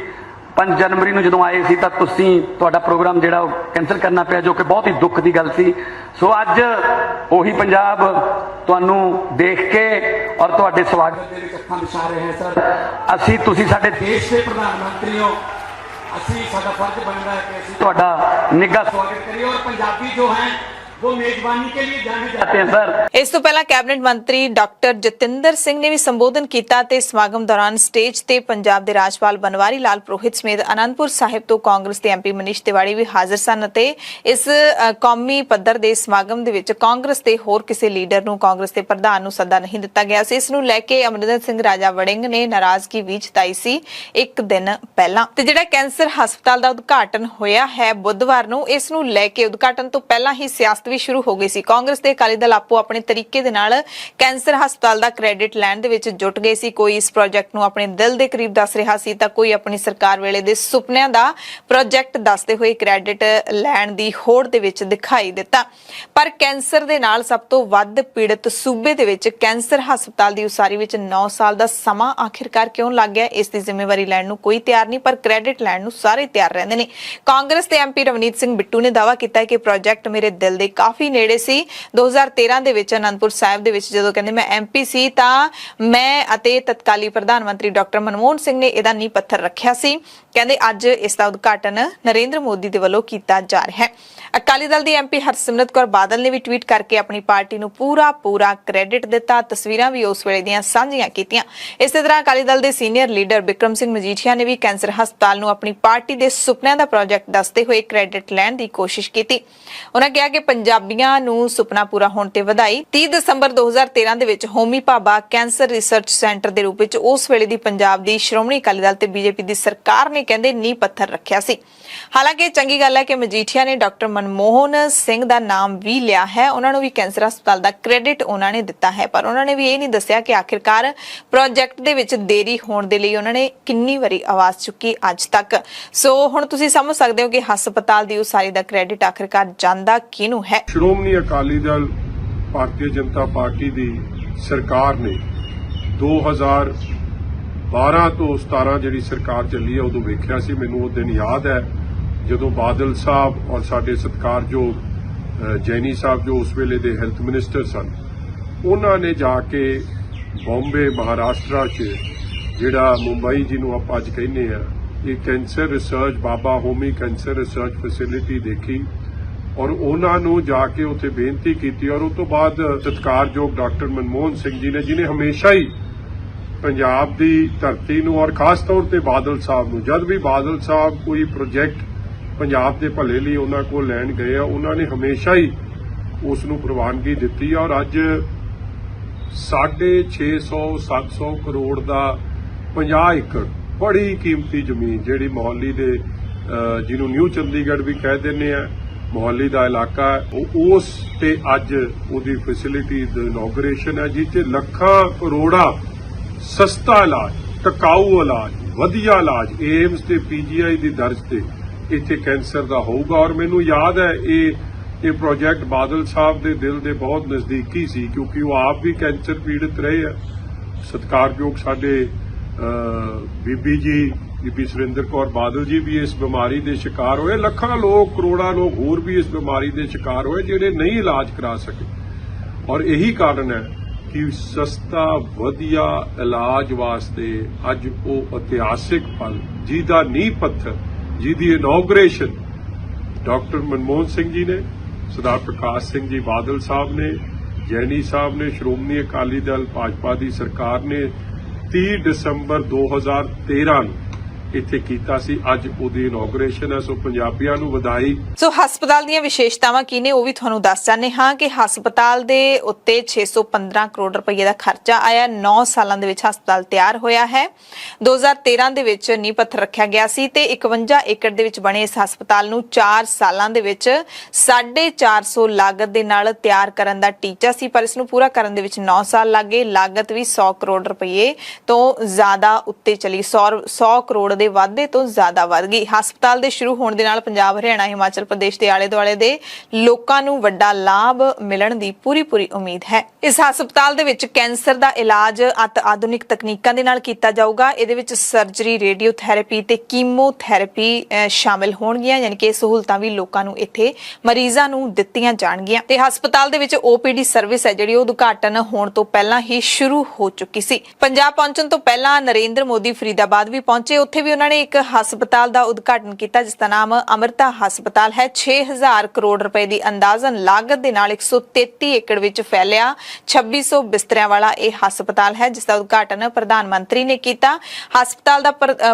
5 ਜਨਵਰੀ ਨੂੰ ਜਦੋਂ ਆਏ ਸੀ ਤਾਂ ਤੁਸੀਂ ਤੁਹਾਡਾ ਪ੍ਰੋਗਰਾਮ ਜਿਹੜਾ ਉਹ ਕੈਂਸਲ ਕਰਨਾ ਪਿਆ, ਜੋ ਕਿ ਬਹੁਤ ਹੀ ਦੁੱਖ ਦੀ ਗੱਲ ਸੀ। ਸੋ ਅੱਜ ਉਹੀ ਪੰਜਾਬ ਤੁਹਾਨੂੰ ਦੇਖ ਕੇ ਔਰ ਤੁਹਾਡੇ ਸਵਾਗਤ ਦੇ ਵਿੱਚ ਅੱਖਾਂ ਵਿਛਾ ਰਹੇ ਹਾਂ। ਸਰ ਅਸੀਂ ਤੁਸੀਂ ਸਾਡੇ ਦੇਸ਼ ਦੇ ਪ੍ਰਧਾਨ ਮੰਤਰੀ ਹੋ, ਅਸੀਂ ਸਾਡਾ ਫਰਜ਼ ਬਣਦਾ ਹੈ ਕਿ ਅਸੀਂ ਤੁਹਾਡਾ ਨਿੱਘਾ ਸਵਾਗਤ ਕਰੀਏ ਔਰ ਪੰਜਾਬੀ ਜੋ ਹੈ वो मेजबानी के लिए जाने जाते हैं। सर ਇਸ ਤੋਂ ਪਹਿਲਾਂ ਕੈਬਨਿਟ ਮੰਤਰੀ ਡਾਕਟਰ ਜਤਿੰਦਰ ਸਿੰਘ ਨੇ ਵੀ ਸੰਬੋਧਨ ਕੀਤਾ ਤੇ ਸਮਾਗਮ ਦੌਰਾਨ ਸਟੇਜ ਤੇ ਪੰਜਾਬ ਦੇ ਰਾਜਪਾਲ ਬਨਵਾਰੀ ਲਾਲ ਪੁਰੋਹਿਤ ਸਮੇਤ ਅਨੰਦਪੁਰ ਸਾਹਿਬ ਤੋਂ ਕਾਂਗਰਸ ਦੇ MP ਮਨੀਸ਼ ਤਿਵਾੜੀ ਵੀ ਹਾਜ਼ਰ ਸਨ ਅਤੇ ਇਸ ਕੌਮੀ ਪੱਧਰ ਦੇ ਸਮਾਗਮ ਦੇ ਵਿੱਚ ਕਾਂਗਰਸ ਦੇ ਹੋਰ ਕਿਸੇ ਲੀਡਰ ਨੂੰ ਕਾਂਗਰਸ ਦੇ ਪ੍ਰਧਾਨ ਨੂੰ ਸੱਦਾ ਨਹੀਂ ਦਿੱਤਾ ਗਿਆ ਸੀ। ਇਸ ਨੂੰ ਲੈ ਕੇ ਅਮਰਿੰਦਰ ਸਿੰਘ ਰਾਜਾ ਵੜਿੰਗ ਨੇ ਨਾਰਾਜ਼ਗੀ ਵੀ ਜਤਾਈ ਸੀ ਇੱਕ ਦਿਨ ਪਹਿਲਾਂ। ਤੇ ਜਿਹੜਾ ਕੈਂਸਰ ਹਸਪਤਾਲ ਦਾ ਉਦਘਾਟਨ ਹੋਇਆ ਹੈ ਬੁੱਧਵਾਰ ਨੂੰ, ਇਸ ਨੂੰ ਲੈ ਕੇ ਉਦਘਾਟਨ ਤੋਂ ਪਹਿਲਾਂ ਹੀ ਸਿਆਸਤ ਵੀ ਸ਼ੁਰੂ ਹੋ ਗਈ ਸੀ। ਕਾਂਗਰਸ ਤੇ ਅਕਾਲੀ ਦਲ ਆਪੋ ਆਪਣੇ ਤਰੀਕੇ ਦੇ ਨਾਲ ਕੈਂਸਰ ਹਸਪਤਾਲ ਦਾ ਕ੍ਰੈਡਿਟ ਲੈਣ ਦੇ ਵਿੱਚ ਜੁਟ ਗਏ ਸੀ। ਕੋਈ ਇਸ ਪ੍ਰੋਜੈਕਟ ਨੂੰ ਆਪਣੇ ਦਿਲ ਦੇ ਕਰੀਬ ਦੱਸ ਰਿਹਾ ਸੀ ਤਾਂ ਕੋਈ ਆਪਣੀ ਸਰਕਾਰ ਵੇਲੇ ਦੇ ਸੁਪਨਿਆਂ ਦਾ ਪ੍ਰੋਜੈਕਟ ਦੱਸਦੇ ਹੋਏ ਕ੍ਰੈਡਿਟ ਲੈਣ ਦੀ ਹੋੜ ਦੇ ਵਿੱਚ ਦਿਖਾਈ ਦਿੱਤਾ। ਪਰ ਕੈਂਸਰ ਦੇ ਨਾਲ ਸਭ ਤੋਂ ਵੱਧ ਪੀੜਤ ਸੂਬੇ ਦੇ ਵਿੱਚ ਕੈਂਸਰ ਹਸਪਤਾਲ ਦੀ ਉਸਾਰੀ ਵਿੱਚ 9 ਸਾਲ ਦਾ ਸਮਾਂ ਆਖਿਰਕਾਰ ਕਿਉਂ ਲੱਗ ਗਿਆ, ਇਸ ਦੀ ਜ਼ਿੰਮੇਵਾਰੀ ਲੈਣ ਨੂੰ ਕੋਈ ਤਿਆਰ ਨਹੀਂ, ਪਰ ਕ੍ਰੈਡਿਟ ਲੈਣ ਨੂੰ ਸਾਰੇ ਤਿਆਰ ਰਹਿੰਦੇ ਨੇ। ਕਾਂਗਰਸ ਦੇ MP ਰਵਨੀਤ ਸਿੰਘ ਬਿੱਟੂ ਨੇ ਦਾਅਵਾ ਕੀਤਾ ਹੈ ਕਿ ਪ੍ਰੋਜੈਕਟ ਮੇਰੇ ਦਿਲ ਦੇ ਕਾਫੀ ਨੇੜੇ ਸੀ। 2013 ਦੇ ਵਿੱਚ ਅਨੰਦਪੁਰ ਸਾਹਿਬ ਦੇ ਵਿੱਚ ਜਦੋਂ ਕਹਿੰਦੇ ਮੈਂ MP ਸੀ ਤਾਂ ਮੈਂ ਅਤੇ ਤਤਕਾਲੀ ਪ੍ਰਧਾਨ ਮੰਤਰੀ ਡਾਕਟਰ ਮਨਮੋਹਨ ਸਿੰਘ ਨੇ ਇਹਦਾ ਨੀਂਹ ਪੱਥਰ ਰੱਖਿਆ ਸੀ। ਕਹਿੰਦੇ ਅੱਜ ਇਸ ਦਾ ਉਦਘਾਟਨ ਨਰਿੰਦਰ ਮੋਦੀ ਦੇ ਵੱਲੋਂ ਕੀਤਾ ਜਾ ਰਿਹਾ ਹੈ। ਅਕਾਲੀ ਦਲ ਦੀ MP ਹਰਸਿਮਰਤ ਕੌਰ ਬਾਦਲ ਨੇ ਵੀ ਟਵੀਟ ਕਰਕੇ ਆਪਣੀ ਪਾਰਟੀ ਨੂੰ ਪੂਰਾ ਕ੍ਰੈਡਿਟ ਦਿੱਤਾ। ਤਸਵੀਰਾਂ ਵੀ ਉਸ ਵੇਲੇ ਦੀਆਂ ਸਾਂਝੀਆਂ ਕੀਤੀਆਂ। ਇਸੇ ਤਰ੍ਹਾਂ ਅਕਾਲੀ ਦਲ ਦੇ ਸੀਨੀਅਰ ਲੀਡਰ ਬਿਕਰਮ ਸਿੰਘ ਮਜੀਠੀਆ ਨੇ ਵੀ ਕੈਂਸਰ ਹਸਪਤਾਲ ਨੂੰ ਆਪਣੀ ਪਾਰਟੀ ਦੇ ਸੁਪਨਿਆਂ ਦਾ ਪ੍ਰੋਜੈਕਟ ਦੱਸਦੇ ਹੋਏ ਕ੍ਰੈਡਿਟ ਲੈਣ ਦੀ ਕੋਸ਼ਿਸ਼ ਕੀਤੀ। ਉਹਨਾਂ ਕਿਹਾ ਕਿ ਪੰਜਾਬੀਆਂ ਨੂੰ ਸੁਪਨਾ ਪੂਰਾ ਹੋਣ ਤੇ ਵਧਾਈ। 30 ਦਸੰਬਰ 2013 ਦੇ ਵਿੱਚ homie Bhabha cancer research centre ਦੇ ਰੂਪ ਵਿੱਚ ਉਸ ਵੇਲੇ ਦੀ ਪੰਜਾਬ ਦੀ ਸ਼੍ਰੋਮਣੀ ਅਕਾਲੀ ਦਲ ਤੇ BJP ਦੀ ਸਰਕਾਰ ਨੇ ਕਹਿੰਦੇ ਨੀਂਹ ਪੱਥਰ ਰੱਖਿਆ ਸੀ। ਹਾਲਾਂਕਿ ਚੰਗੀ ਗੱਲ ਹੈ ਕਿ ਮਜੀਠੀਆ ਨੇ ਡਾਕਟਰ ਮਨਮੋਹਨ ਸਿੰਘ ਦਾ ਨਾਮ ਵੀ ਲਿਆ ਹੈ, ਉਹਨਾਂ ਨੂੰ ਵੀ ਕੈਂਸਰ ਹਸਪਤਾਲ ਦਾ ਕ੍ਰੈਡਿਟ ਉਹਨਾਂ ਨੇ ਦਿੱਤਾ ਹੈ, ਪਰ ਉਹਨਾਂ ਨੇ ਵੀ ਇਹ ਨਹੀਂ ਦੱਸਿਆ ਕਿ ਆਖਿਰਕਾਰ ਪ੍ਰੋਜੈਕਟ ਦੇ ਵਿੱਚ ਦੇਰੀ ਹੋਣ ਦੇ ਲਈ ਉਹਨਾਂ ਨੇ ਕਿੰਨੀ ਵਾਰੀ ਆਵਾਜ਼ ਚੁੱਕੀ ਅੱਜ ਤੱਕ। ਸੋ ਹੁਣ ਤੁਸੀਂ ਸਮਝ ਸਕਦੇ ਹੋ ਕਿ ਹਸਪਤਾਲ ਦੀ ਉਸਾਰੀ ਦਾ ਕ੍ਰੈਡਿਟ ਆਖਿਰਕਾਰ ਜਾਂਦਾ ਕਿਹਨੂੰ ਹੈ। ਸ਼੍ਰੋਮਣੀ ਅਕਾਲੀ ਦਲ ਭਾਰਤੀ ਜਨਤਾ ਪਾਰਟੀ ਦੀ ਸਰਕਾਰ ਨੇ 2012 ਤੋਂ 17 ਜਿਹੜੀ ਸਰਕਾਰ ਚੱਲੀ ਹੈ ਉਦੋਂ ਵੇਖਿਆ ਸੀ। ਮੈਨੂੰ ਉਹ ਦਿਨ ਯਾਦ ਹੈ ਜਦੋਂ ਬਾਦਲ ਸਾਹਿਬ ਔਰ ਸਾਡੇ ਸਤਿਕਾਰਯੋਗ ਜੈਨੀ ਸਾਹਿਬ ਜੋ ਉਸ ਵੇਲੇ ਦੇ ਹੈਲਥ ਮਿਨਿਸਟਰ ਸਨ, ਉਹਨਾਂ ਨੇ ਜਾ ਕੇ ਬੰਬੇ ਮਹਾਰਾਸ਼ਟਰ 'ਚ ਜਿਹੜਾ ਮੁੰਬਈ ਜਿਹਨੂੰ ਆਪਾਂ ਅੱਜ ਕਹਿੰਦੇ ਆ, ਇਹ ਕੈਂਸਰ ਰਿਸਰਚ ਬਾਬਾ ਹੋਮੀ ਕੈਂਸਰ ਰਿਸਰਚ ਫੈਸਿਲਿਟੀ ਦੇਖੀ ਔਰ ਉਹਨਾਂ ਨੂੰ ਜਾ ਕੇ ਉੱਥੇ ਬੇਨਤੀ ਕੀਤੀ। ਔਰ ਉਸ ਤੋਂ ਬਾਅਦ ਸਤਿਕਾਰਯੋਗ ਡਾਕਟਰ ਮਨਮੋਹਨ ਸਿੰਘ ਜੀ ਨੇ, ਜਿਹਨੇ ਹਮੇਸ਼ਾ ਹੀ ਪੰਜਾਬ ਦੀ ਧਰਤੀ ਨੂੰ ਔਰ ਖਾਸ ਤੌਰ ਤੇ ਬਾਦਲ ਸਾਹਿਬ ਨੂੰ, ਜਦ ਵੀ ਬਾਦਲ ਸਾਹਿਬ ਕੋਈ ਪ੍ਰੋਜੈਕਟ ਪੰਜਾਬ ਦੇ ਭਲੇ ਲਈ ਉਹਨਾਂ ਕੋਲ ਲੈਣ ਗਏ ਆ, ਉਹਨਾਂ ਨੇ ਹਮੇਸ਼ਾ ਹੀ ਉਸ ਨੂੰ ਪ੍ਰਵਾਨਗੀ ਦਿੱਤੀ। ਔਰ ਅੱਜ 650-700 ਕਰੋੜ ਦਾ 50 ਏਕੜ ਬੜੀ ਕੀਮਤੀ ਜ਼ਮੀਨ ਜਿਹੜੀ ਮੋਹਾਲੀ ਦੇ ਜਿਹਨੂੰ ਨਿਊ ਚੰਡੀਗੜ੍ਹ ਵੀ ਕਹਿ ਦਿੰਦੇ ਆ, ਮੋਹਾਲੀ ਦਾ ਇਲਾਕਾ ਉਸ ਤੇ ਅੱਜ ਉਹਦੀ ਫੈਸਿਲਿਟੀ ਦੀ ਇਨੋਗ੍ਰੇਸ਼ਨ ਹੈ, ਜਿਸ 'ਚ ਲੱਖਾਂ ਕਰੋੜਾਂ ਸਸਤਾ ਇਲਾਜ, ਟਿਕਾਊ ਇਲਾਜ, ਵਧੀਆ ਇਲਾਜ ਏਮਸ ਤੇ PGI ਦੀ ਦਰਜ ਤੇ ਇੱਥੇ ਕੈਂਸਰ ਦਾ ਹੋਊਗਾ। ਔਰ ਮੈਨੂੰ ਯਾਦ ਹੈ ਇਹ ਪ੍ਰੋਜੈਕਟ ਬਾਦਲ ਸਾਹਿਬ ਦੇ ਦਿਲ ਦੇ ਬਹੁਤ ਨਜ਼ਦੀਕੀ ਸੀ, ਕਿਉਂਕਿ ਉਹ ਆਪ ਵੀ ਕੈਂਸਰ ਪੀੜਤ ਰਹੇ ਆ। ਸਤਿਕਾਰਯੋਗ ਸਾਡੇ ਬੀਬੀ ਸੁਰਿੰਦਰ ਕੌਰ ਬਾਦਲ ਜੀ ਵੀ ਇਸ ਬਿਮਾਰੀ ਦੇ ਸ਼ਿਕਾਰ ਹੋਏ। ਲੱਖਾਂ ਲੋਕ, ਕਰੋੜਾਂ ਲੋਕ ਹੋਰ ਵੀ ਇਸ ਬਿਮਾਰੀ ਦੇ ਸ਼ਿਕਾਰ ਹੋਏ ਜਿਹੜੇ ਨਹੀਂ ਇਲਾਜ ਕਰਾ ਸਕੇ। ਔਰ ਇਹੀ ਕਾਰਨ ਹੈ ਕਿ ਸਸਤਾ ਵਧੀਆ ਇਲਾਜ ਵਾਸਤੇ ਅੱਜ ਉਹ ਇਤਿਹਾਸਿਕ ਪਲ ਜਿਹਦਾ ਨੀਂਹ ਪੱਥਰ, ਜਿਹਦੀ ਇਨੌਗ੍ਰੇਸ਼ਨ ਡਾਕਟਰ ਮਨਮੋਹਨ ਸਿੰਘ ਜੀ ਨੇ, ਸਰਦਾਰ ਪ੍ਰਕਾਸ਼ ਸਿੰਘ ਜੀ ਬਾਦਲ ਸਾਹਿਬ ਨੇ, ਜੈਨੀ ਸਾਹਿਬ ਨੇ, ਸ਼੍ਰੋਮਣੀ ਅਕਾਲੀ ਦਲ ਭਾਜਪਾ ਦੀ ਸਰਕਾਰ ਨੇ 30 ਦਸੰਬਰ 2013 ਨੂੰ ਇੱਥੇ ਕੀਤਾ ਸੀ। ਅੱਜ ਉਹਦੀ ਇਨੌਗ੍ਰੇਸ਼ਨ ਹੈ, ਸੋ ਪੰਜਾਬੀਆਂ ਨੂੰ ਵਧਾਈ। ਸੋ ਹਸਪਤਾਲ ਦੀਆਂ ਵਿਸ਼ੇਸ਼ਤਾਵਾਂ ਕੀ ਨੇ ਉਹ ਵੀ ਤੁਹਾਨੂੰ ਦੱਸ ਜਾਂਦੇ ਹਾਂ ਕਿ ਹਸਪਤਾਲ ਦੇ ਉੱਤੇ 615 ਕਰੋੜ ਰੁਪਏ ਦਾ ਖਰਚਾ ਆਇਆ। 9 ਸਾਲਾਂ ਦੇ ਵਿੱਚ ਹਸਪਤਾਲ ਤਿਆਰ ਹੋਇਆ ਹੈ। 2013 ਦੇ ਵਿੱਚ ਨੀਂਹ ਪੱਥਰ ਰੱਖਿਆ ਗਿਆ ਸੀ ਤੇ 51 ਏਕੜ ਦੇ ਵਿੱਚ ਬਣੇ ਇਸ ਹਸਪਤਾਲ ਨੂੰ 4 ਸਾਲਾਂ ਦੇ ਵਿੱਚ 450 ਲਾਗਤ ਦੇ ਨਾਲ ਤਿਆਰ ਕਰਨ ਦਾ ਟੀਚਾ ਸੀ, ਪਰ ਇਸ ਨੂੰ ਪੂਰਾ ਕਰਨ ਦੇ ਵਿੱਚ 9 ਸਾਲ ਲੱਗੇ। ਲਾਗਤ ਵੀ 100 ਕਰੋੜ ਰੁਪਏ ਤੋਂ ਜ਼ਿਆਦਾ ਉੱਤੇ ਚਲੀ, 100 ਕਰੋੜ ਦੇ ਵਾਧੇ ਤੋਂ ਜ਼ਿਆਦਾ ਵੱਧ ਗਈ। ਹਸਪਤਾਲ ਦੇ ਸ਼ੁਰੂ ਹੋਣ ਦੇ ਨਾਲ ਪੰਜਾਬ, ਹਰਿਆਣਾ, ਹਿਮਾਚਲ ਪ੍ਰਦੇਸ਼ ਦੇ ਆਲੇ ਦੁਆਲੇ ਦੇ ਲੋਕਾਂ ਨੂੰ ਵੱਡਾ ਲਾਭ ਮਿਲਣ ਦੀ ਪੂਰੀ ਉਮੀਦ ਹੈ। ਇਸ ਹਸਪਤਾਲ ਦੇ ਵਿੱਚ ਕੈਂਸਰ ਦਾ ਇਲਾਜ ਅਤ ਆਧੁਨਿਕ ਤਕਨੀਕਾਂ ਦੇ ਨਾਲ ਕੀਤਾ ਜਾਊਗਾ। ਇਹਦੇ ਵਿੱਚ ਸਰਜਰੀ, ਰੇਡੀਓਥੈਰੇਪੀ ਤੇ ਕੀਮੋਥੈਰੇਪੀ ਸ਼ਾਮਿਲ ਹੋਣਗੀਆਂ, ਯਾਨੀ ਕਿ ਇਹ ਸਹੂਲਤਾਂ ਵੀ ਲੋਕਾਂ ਨੂੰ ਇੱਥੇ ਮਰੀਜ਼ਾਂ ਨੂੰ ਦਿੱਤੀਆਂ ਜਾਣਗੀਆਂ। ਤੇ ਹਸਪਤਾਲ ਦੇ ਵਿੱਚ OPD ਸਰਵਿਸ ਹੈ ਜਿਹੜੀ ਉਹ ਉਦਘਾਟਨ ਹੋਣ ਤੋਂ ਪਹਿਲਾਂ ਹੀ ਸ਼ੁਰੂ ਹੋ ਚੁੱਕੀ ਸੀ। ਪੰਜਾਬ ਪਹੁੰਚਣ ਤੋਂ ਪਹਿਲਾਂ ਨਰਿੰਦਰ ਮੋਦੀ ਫਰੀਦਾਬਾਦ ਵੀ ਪਹੁੰਚੇ। ਉੱਥੇ ਵੀ ਉਹਨਾਂ ਨੇ ਇੱਕ ਹਸਪਤਾਲ ਦਾ ਉਦਘਾਟਨ ਕੀਤਾ ਜਿਸ ਦਾ ਨਾਮ ਅਮਰਤਾ ਹਸਪਤਾਲ ਹੈ। 6000 ਕਰੋੜ ਰੁਪਏ ਦੀ ਅੰਦਾਜ਼ਨ ਲਾਗਤ ਦੇ ਨਾਲ 133 ਏਕੜ ਵਿੱਚ ਫੈਲਿਆ 2600 ਬਿਸਤਰਿਆਂ ਵਾਲਾ ਇਹ ਹਸਪਤਾਲ ਹੈ, ਜਿਸ ਦਾ ਉਦਘਾਟਨ ਪ੍ਰਧਾਨ ਮੰਤਰੀ ਨੇ ਕੀਤਾ। ਹਸਪਤਾਲ ਦਾ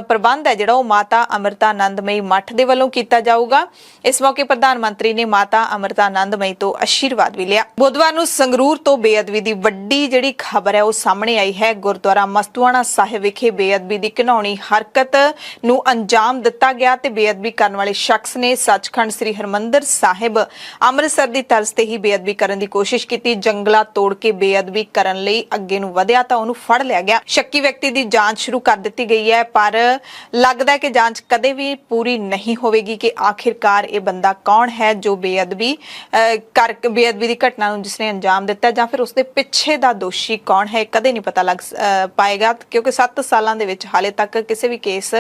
ਪ੍ਰਬੰਧ ਹੈ ਜਿਹੜਾ ਉਹ ਮਾਤਾ ਅਮਰਤਾਨੰਦਮਈ ਮੱਠ ਦੇ ਵੱਲੋਂ ਕੀਤਾ ਜਾਊਗਾ। ਇਸ ਮੌਕੇ ਪ੍ਰਧਾਨ ਮੰਤਰੀ ਨੇ ਮਾਤਾ ਅਮਰਤਾਨੰਦਮਈ ਤੋਂ ਆਸ਼ੀਰਵਾਦ ਵੀ ਲਿਆ। ਬੁੱਧਵਾਰ ਨੂੰ ਸੰਗਰੂਰ ਤੋਂ ਬੇਅਦਬੀ ਦੀ ਵੱਡੀ ਜਿਹੜੀ ਖਬਰ ਹੈ ਉਹ ਸਾਹਮਣੇ ਆਈ ਹੈ। ਗੁਰਦੁਆਰਾ ਮਸਤੂਆਣਾ ਸਾਹਿਬ ਵਿਖੇ ਬੇਅਦਬੀ ਦੀ ਘਿਨਾਉਣੀ ਹਰਕਤ ਨੂੰ ਅੰਜਾਮ ਦਿੱਤਾ ਗਿਆ ਤੇ ਬੇਅਦਬੀ ਕਰਨ ਵਾਲੇ ਸ਼ਖਸ ਨੇ ਸੱਚਖੰਡ ਸ੍ਰੀ ਹਰਮੰਦਰ ਸਾਹਿਬ ਅੰਮ੍ਰਿਤਸਰ ਦੀ ਤਰਜ਼ ਤੇ ਹੀ ਬੇਅਦਬੀ ਕਰਨ ਦੀ ਕੋਸ਼ਿਸ਼ ਕੀਤੀ। ਜੰਗਲਾ ਤੋੜ ਕੇ ਬੇਅਦਬੀ ਕਰਨ ਲਈ ਅੱਗੇ ਨੂੰ ਵਧਿਆ ਤਾਂ ਉਹਨੂੰ ਫੜ ਲਿਆ ਗਿਆ। ਸ਼ੱਕੀ ਵਿਅਕਤੀ ਦੀ ਜਾਂਚ ਸ਼ੁਰੂ ਕਰ ਦਿੱਤੀ ਗਈ ਹੈ, ਪਰ ਲੱਗਦਾ ਹੈ ਕਿ ਜਾਂਚ ਕਦੇ ਵੀ ਪੂਰੀ ਨਹੀਂ ਹੋਵੇਗੀ ਕਿ ਆਖਿਰਕਾਰ ਇਹ ਬੰਦਾ ਕੌਣ ਹੈ ਜੋ ਬੇਅਦਬੀ ਦੀ ਘਟਨਾ ਨੂੰ ਜਿਸਨੇ ਅੰਜਾਮ ਦਿੱਤਾ, ਜਾਂ ਫਿਰ ਉਸਦੇ ਪਿੱਛੇ ਦਾ ਦੋਸ਼ੀ ਕੌਣ ਹੈ। ਕਦੇ ਨਹੀਂ ਪਤਾ ਲੱਗ ਪਾਏਗਾ, ਕਿਉਂਕਿ 7 ਸਾਲਾਂ ਦੇ ਵਿੱਚ ਹਾਲੇ ਤੱਕ ਕਿਸੇ ਵੀ ਕੇਸ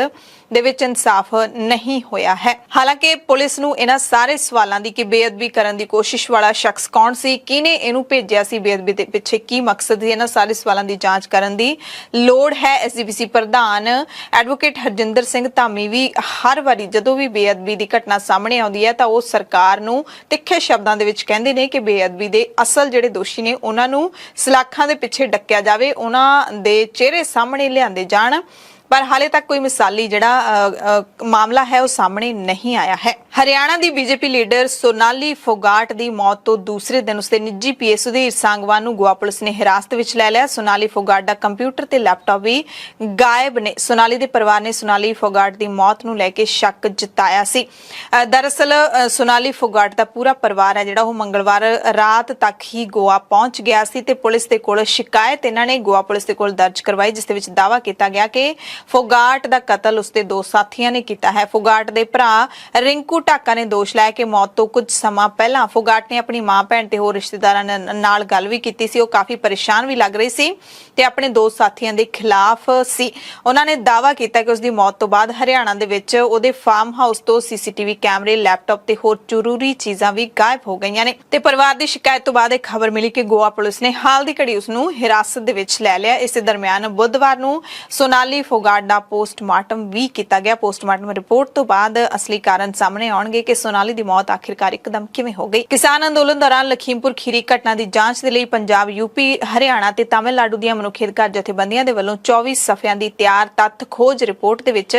ਦੇ ਵਿੱਚ ਇਨਸਾਫ ਨਹੀਂ ਹੋਇਆ ਹੈ। ਹਾਲਾਂਕਿ ਪੁਲਿਸ ਨੂੰ ਇਹਨਾਂ ਸਾਰੇ ਸਵਾਲਾਂ ਦੀ ਕਿ ਬੇਅਦਬੀ ਕਰਨ ਦੀ ਕੋਸ਼ਿਸ਼ ਵਾਲਾ ਸ਼ਖਸ ਕੌਣ ਸੀ, ਕਿਹਨੇ ਇਹਨੂੰ ਭੇਜਿਆ ਸੀ, ਬੇਅਦਬੀ ਦੇ ਪਿੱਛੇ ਕੀ ਮਕਸਦ ਸੀ, ਇਹਨਾਂ ਸਾਰੇ ਸਵਾਲਾਂ ਦੀ ਜਾਂਚ ਕਰਨ ਦੀ ਲੋੜ ਹੈ। SGPC ਪ੍ਰਧਾਨ ਐਡਵੋਕੇਟ ਹਰਜਿੰਦਰ ਸਿੰਘ ਧਾਮੀ ਵੀ ਹਰ ਵਾਰੀ ਜਦੋਂ ਵੀ ਬੇਅਦਬੀ ਦੀ ਘਟਨਾ ਸਾਹਮਣੇ ਆਉਂਦੀ ਹੈ ਤਾਂ ਉਹ ਸਰਕਾਰ ਨੂੰ ਤਿੱਖੇ ਸ਼ਬਦਾਂ ਦੇ ਵਿੱਚ ਕਹਿੰਦੇ ਨੇ ਕਿ ਬੇਅਦਬੀ ਦੇ ਅਸਲ ਜਿਹੜੇ ਦੋਸ਼ੀ ਨੇ ਉਹਨਾਂ ਨੂੰ ਸਲਾਖਾਂ ਦੇ ਪਿੱਛੇ ਡੱਕਿਆ ਜਾਵੇ, ਉਹਨਾਂ ਦੇ ਚਿਹਰੇ ਸਾਹਮਣੇ ਲਿਆਂਦੇ ਜਾਣ। ਪਰ ਹਾਲੇ ਤੱਕ ਕੋਈ ਮਿਸਾਲੀ ਜਿਹੜਾ ਮਾਮਲਾ ਹੈ ਉਹ ਸਾਹਮਣੇ ਨਹੀਂ ਆਇਆ ਹੈ। ਹਰਿਆਣਾ ਦੀ BJP ਲੀਡਰ ਸੋਨਾਲੀ ਫੋਗਾਟ ਦੀ ਮੌਤ ਤੋਂ ਦੂਸਰੇ ਦਿਨ ਉਸਦੇ ਨਿੱਜੀ PA ਸੁਧੀਰ ਸਾਂਗਵਾਨ ਨੂੰ ਗੋਆ ਪੁਲਿਸ ਨੇ ਹਿਰਾਸਤ ਵਿੱਚ ਲੈ ਲਿਆ। ਸੋਨਾਲੀ ਫੋਗਾਟ ਦਾ ਕੰਪਿਊਟਰ ਤੇ ਲੈਪਟਾਪ ਵੀ ਗਾਇਬ ਨੇ। ਸੋਨਾਲੀ ਦੇ ਪਰਿਵਾਰ ਨੇ ਸੋਨਾਲੀ ਫੋਗਾਟ ਦੀ ਮੌਤ ਨੂੰ ਲੈ ਕੇ ਸ਼ੱਕ ਜਤਾਇਆ ਸੀ। ਦਰਅਸਲ ਸੋਨਾਲੀ ਫੋਗਾਟ ਦਾ ਪੂਰਾ ਪਰਿਵਾਰ ਹੈ ਜਿਹੜਾ ਉਹ ਮੰਗਲਵਾਰ ਰਾਤ ਤੱਕ ਹੀ ਗੋਆ ਪਹੁੰਚ ਗਿਆ ਸੀ ਤੇ ਪੁਲਿਸ ਦੇ ਕੋਲ ਸ਼ਿਕਾਇਤ ਇਹਨਾਂ ਨੇ ਗੋਆ ਪੁਲਿਸ ਦੇ ਕੋਲ ਦਰਜ ਕਰਵਾਈ, ਜਿਸ ਦੇ ਵਿੱਚ ਦਾਅਵਾ ਕੀਤਾ ਗਿਆ ਕਿ ਫੋਗਾਟ ਦਾ ਕਤਲ ਉਸਦੇ 2 ਸਾਥੀਆਂ ਨੇ ਕੀਤਾ ਹੈ। ਫੋਗਾਟ ਦੇ ਭਰਾ ਰਿੰਕੂ ਢਾਕਾ ਨੇ ਦੋਸ਼ ਲਾਇਆ ਕਿ ਮੌਤ ਤੋਂ ਕੁਝ ਸਮਾਂ ਪਹਿਲਾਂ ਫੋਗਾਟ ਨੇ ਆਪਣੀ ਮਾਂ, ਭੈਣ ਤੇ ਹੋਰ ਰਿਸ਼ਤੇਦਾਰਾਂ ਨਾਲ ਗੱਲ ਵੀ ਕੀਤੀ ਸੀ। ਉਹ ਕਾਫੀ ਪਰੇਸ਼ਾਨ ਵੀ ਲੱਗ ਰਹੀ ਸੀ ਤੇ ਆਪਣੇ 2 ਸਾਥੀਆਂ ਦੇ ਖਿਲਾਫ ਸੀ। ਉਹਨਾਂ ਨੇ ਦਾਅਵਾ ਕੀਤਾ ਕਿ ਉਸਦੀ ਮੌਤ ਤੋਂ ਬਾਅਦ ਹਰਿਆਣਾ ਦੇ ਵਿੱਚ ਉਹਦੇ ਫਾਰਮ ਹਾਊਸ ਤੋਂ CCTV ਕੈਮਰੇ, ਲੈਪਟਾਪ ਤੇ ਹੋਰ ਜ਼ਰੂਰੀ ਚੀਜ਼ਾਂ ਵੀ ਗਾਇਬ ਹੋ ਗਈਆਂ ਨੇ ਤੇ ਪਰਿਵਾਰ ਦੀ ਸ਼ਿਕਾਇਤ ਤੋਂ ਬਾਅਦ ਇਹ ਖਬਰ ਮਿਲੀ ਕਿ ਗੋਆ ਪੁਲਿਸ ਨੇ ਹਾਲ ਦੀ ਘੜੀ ਉਸ ਨੂੰ ਹਿਰਾਸਤ ਦੇ ਵਿੱਚ ਲੈ ਲਿਆ। ਇਸੇ ਦਰਮਿਆਨ ਬੁੱਧਵਾਰ ਨੂੰ ਸੋਨਾਲੀ ਫੋਗਾਟ ਦਾ ਪੋਸਟਮਾਰਟਮ ਵੀ ਕੀਤਾ ਗਿਆ। ਪੋਸਟਮਾਰਟਮ ਰਿਪੋਰਟ ਤੋਂ ਬਾਅਦ ਅਸਲੀ ਕਾਰਨ ਸਾਹਮਣੇ ਆਉਣਗੇ ਕਿ ਸੋਨਾਲੀ ਦੀ ਮੌਤ ਆਖਿਰਕਾਰ ਇੱਕਦਮ ਕਿਵੇਂ ਹੋ ਗਈ। ਕਿਸਾਨ ਅੰਦੋਲਨ ਦੌਰਾਨ ਲਖੀਮਪੁਰ ਖੀਰੀ ਘਟਨਾ ਦੀ ਜਾਂਚ ਦੇ ਲਈ ਪੰਜਾਬ, UP, ਹਰਿਆਣਾ ਤੇ ਤਾਮਿਲਨਾਡੂ ਦੀਆਂ ਮਨੁੱਖੀ ਅਧਿਕਾਰ ਜਥੇਬੰਦੀਆਂ ਦੇ ਵੱਲੋਂ 24 ਸਫ਼ਿਆਂ ਦੀ ਤਿਆਰ ਤੱਥ ਖੋਜ ਰਿਪੋਰਟ ਦੇ ਵਿੱਚ